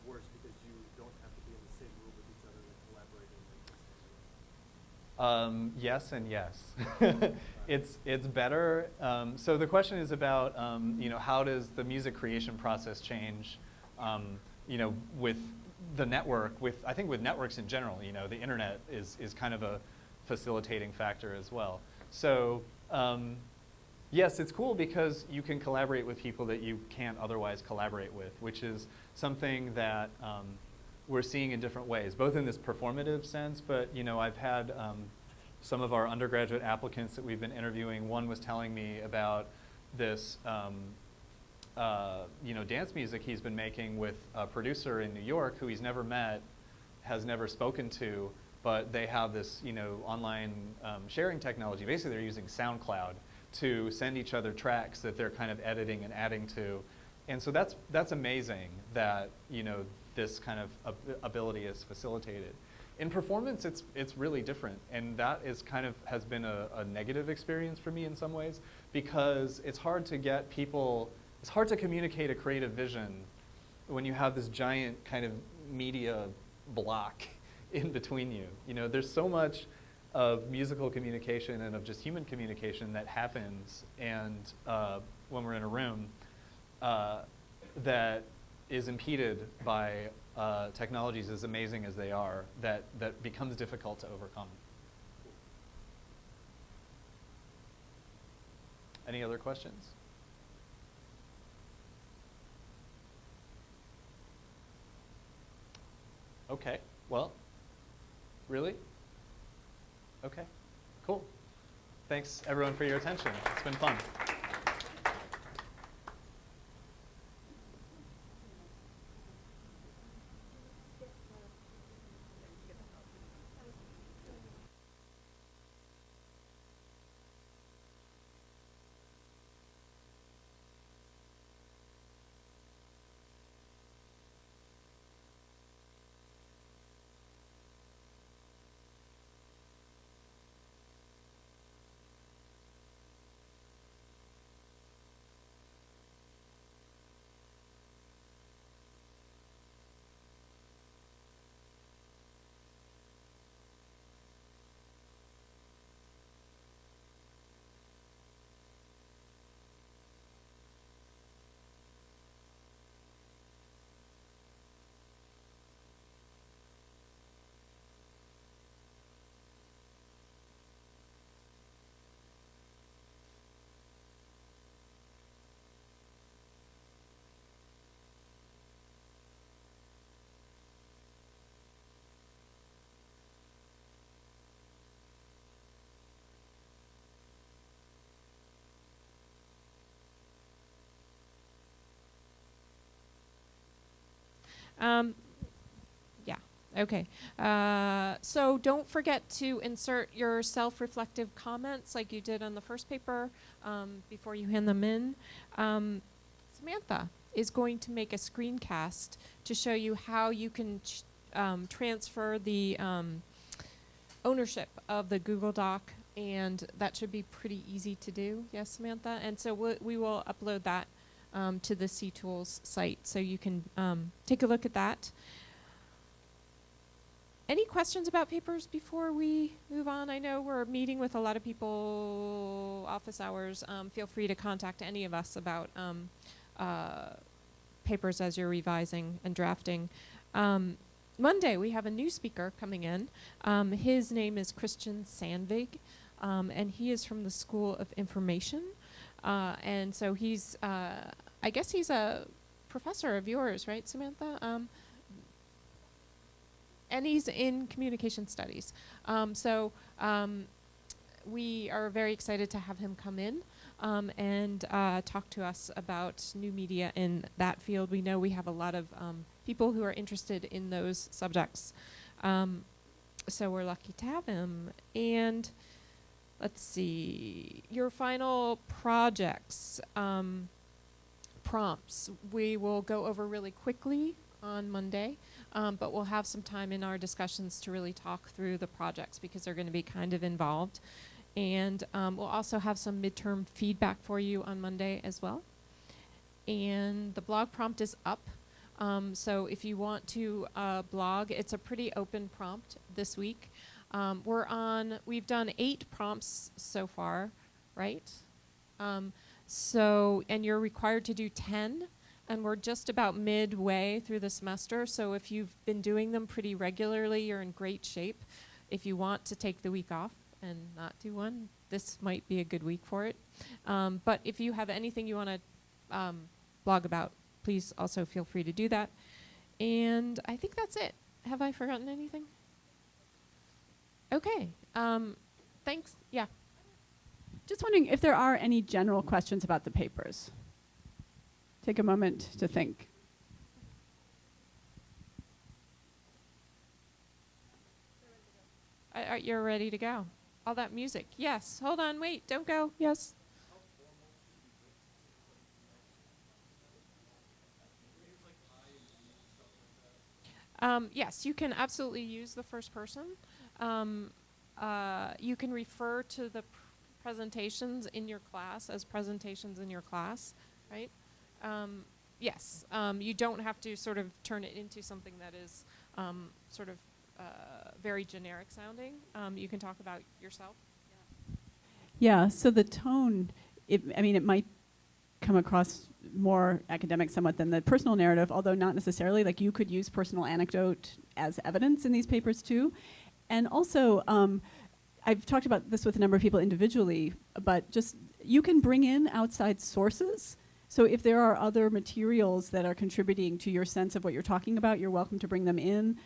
worse because you don't have to be in the same room with each other and collaborate and make this?
Yes and yes. It's better. So the question is about you know, how does the music creation process change you know, with the network, I think with networks in general, you know, the internet is kind of a facilitating factor as well. So yes, it's cool because you can collaborate with people that you can't otherwise collaborate with, which is something that we're seeing in different ways, both in this performative sense, but you know, I've had some of our undergraduate applicants that we've been interviewing. One was telling me about this you know, dance music he's been making with a producer in New York who he's never met, has never spoken to, but they have this, you know, online sharing technology. Basically, they're using SoundCloud to send each other tracks that they're kind of editing and adding to. And so that's amazing that, you know, this kind of ability is facilitated. In performance, it's really different, and that is kind of has been a negative experience for me in some ways, because it's hard to get people, it's hard to communicate a creative vision when you have this giant kind of media block in between you. You know, there's so much of musical communication and of just human communication that happens and when we're in a room that is impeded by technologies as amazing as they are, that becomes difficult to overcome. Any other questions? Okay, well, really? Okay, cool. Thanks everyone for your attention. It's been fun.
Yeah, okay. So don't forget to insert your self-reflective comments like you did on the first paper before you hand them in. Samantha is going to make a screencast to show you how you can transfer the ownership of the Google Doc, and that should be pretty easy to do. Yes, Samantha? And so we will upload that to the C-Tools site, so you can take a look at that. Any questions about papers before we move on? I know we're meeting with a lot of people, office hours. Feel free to contact any of us about papers as you're revising and drafting. Monday, we have a new speaker coming in. His name is Christian Sandvig, and he is from the School of Information. And so he's, I guess he's a professor of yours, right, Samantha? And he's in communication studies. We are very excited to have him come in and talk to us about new media in that field. We know we have a lot of people who are interested in those subjects. So we're lucky to have him. And let's see, your final projects, prompts, we will go over really quickly on Monday, but we'll have some time in our discussions to really talk through the projects because they're going to be kind of involved. And we'll also have some midterm feedback for you on Monday as well. And the blog prompt is up. So if you want to blog, it's a pretty open prompt this week. We've done 8 prompts so far, right? And you're required to do 10. And we're just about midway through the semester, so if you've been doing them pretty regularly, you're in great shape. If you want to take the week off and not do one, this might be a good week for it. But if you have anything you want to blog about, please also feel free to do that. And I think that's it. Have I forgotten anything? Okay. Thanks. Yeah.
Just wondering if there are any general questions about the papers. Take a moment to think.
You're ready to go. All that music. Yes. Hold on. Wait. Don't go. Yes. Yes, you can absolutely use the first person. You can refer to the presentations in your class as presentations in your class, right? Yes, you don't have to sort of turn it into something that is sort of very generic sounding. You can talk about yourself.
Yeah, so the tone, it might come across more academic somewhat than the personal narrative, although not necessarily. Like, you could use personal anecdote as evidence in these papers too. And also, I've talked about this with a number of people individually, but just you can bring in outside sources. So if there are other materials that are contributing to your sense of what you're talking about, you're welcome to bring them in.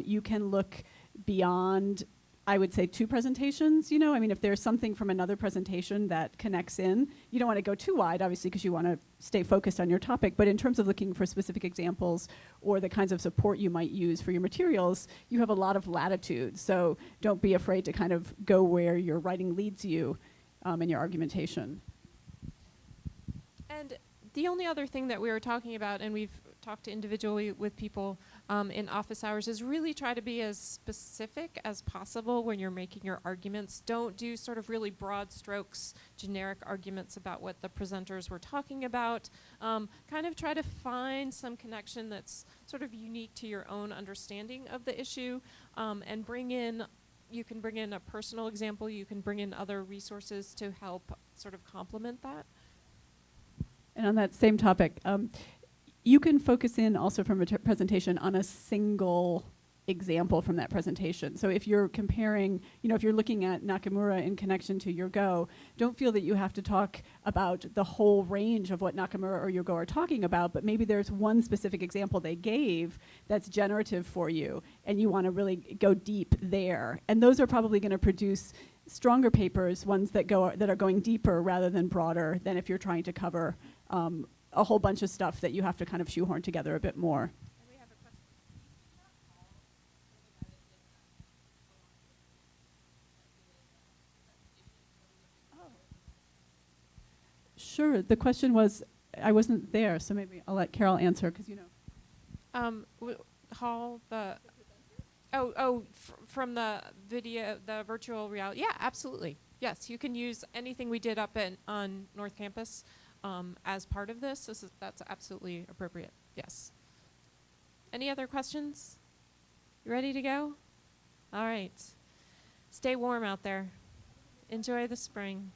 You can look beyond, I would say, 2 presentations. If there's something from another presentation that connects in, you don't want to go too wide, obviously, because you want to stay focused on your topic. But in terms of looking for specific examples or the kinds of support you might use for your materials, you have a lot of latitude. So don't be afraid to kind of go where your writing leads you in your argumentation.
And the only other thing that we were talking about, and we've talked individually with people in office hours, is really try to be as specific as possible when you're making your arguments. Don't do sort of really broad strokes, generic arguments about what the presenters were talking about. Kind of try to find some connection that's sort of unique to your own understanding of the issue, and you can bring in a personal example, you can bring in other resources to help sort of complement that.
And on that same topic, you can focus in also from a presentation on a single example from that presentation. So if you're comparing, if you're looking at Nakamura in connection to your Go, don't feel that you have to talk about the whole range of what Nakamura or your Go are talking about, but maybe there's one specific example they gave that's generative for you, and you want to really go deep there. And those are probably going to produce stronger papers, ones that are going deeper rather than broader than if you're trying to cover a whole bunch of stuff that you have to kind of shoehorn together a bit more.
And we have a
Sure. The question was, I wasn't there, so maybe I'll let Carol answer, because you know.
Hall, from the video, the virtual reality. Yeah, absolutely. Yes, you can use anything we did up on North Campus as part of this. That's absolutely appropriate. Yes. Any other questions? You ready to go? All right. Stay warm out there. Enjoy the spring.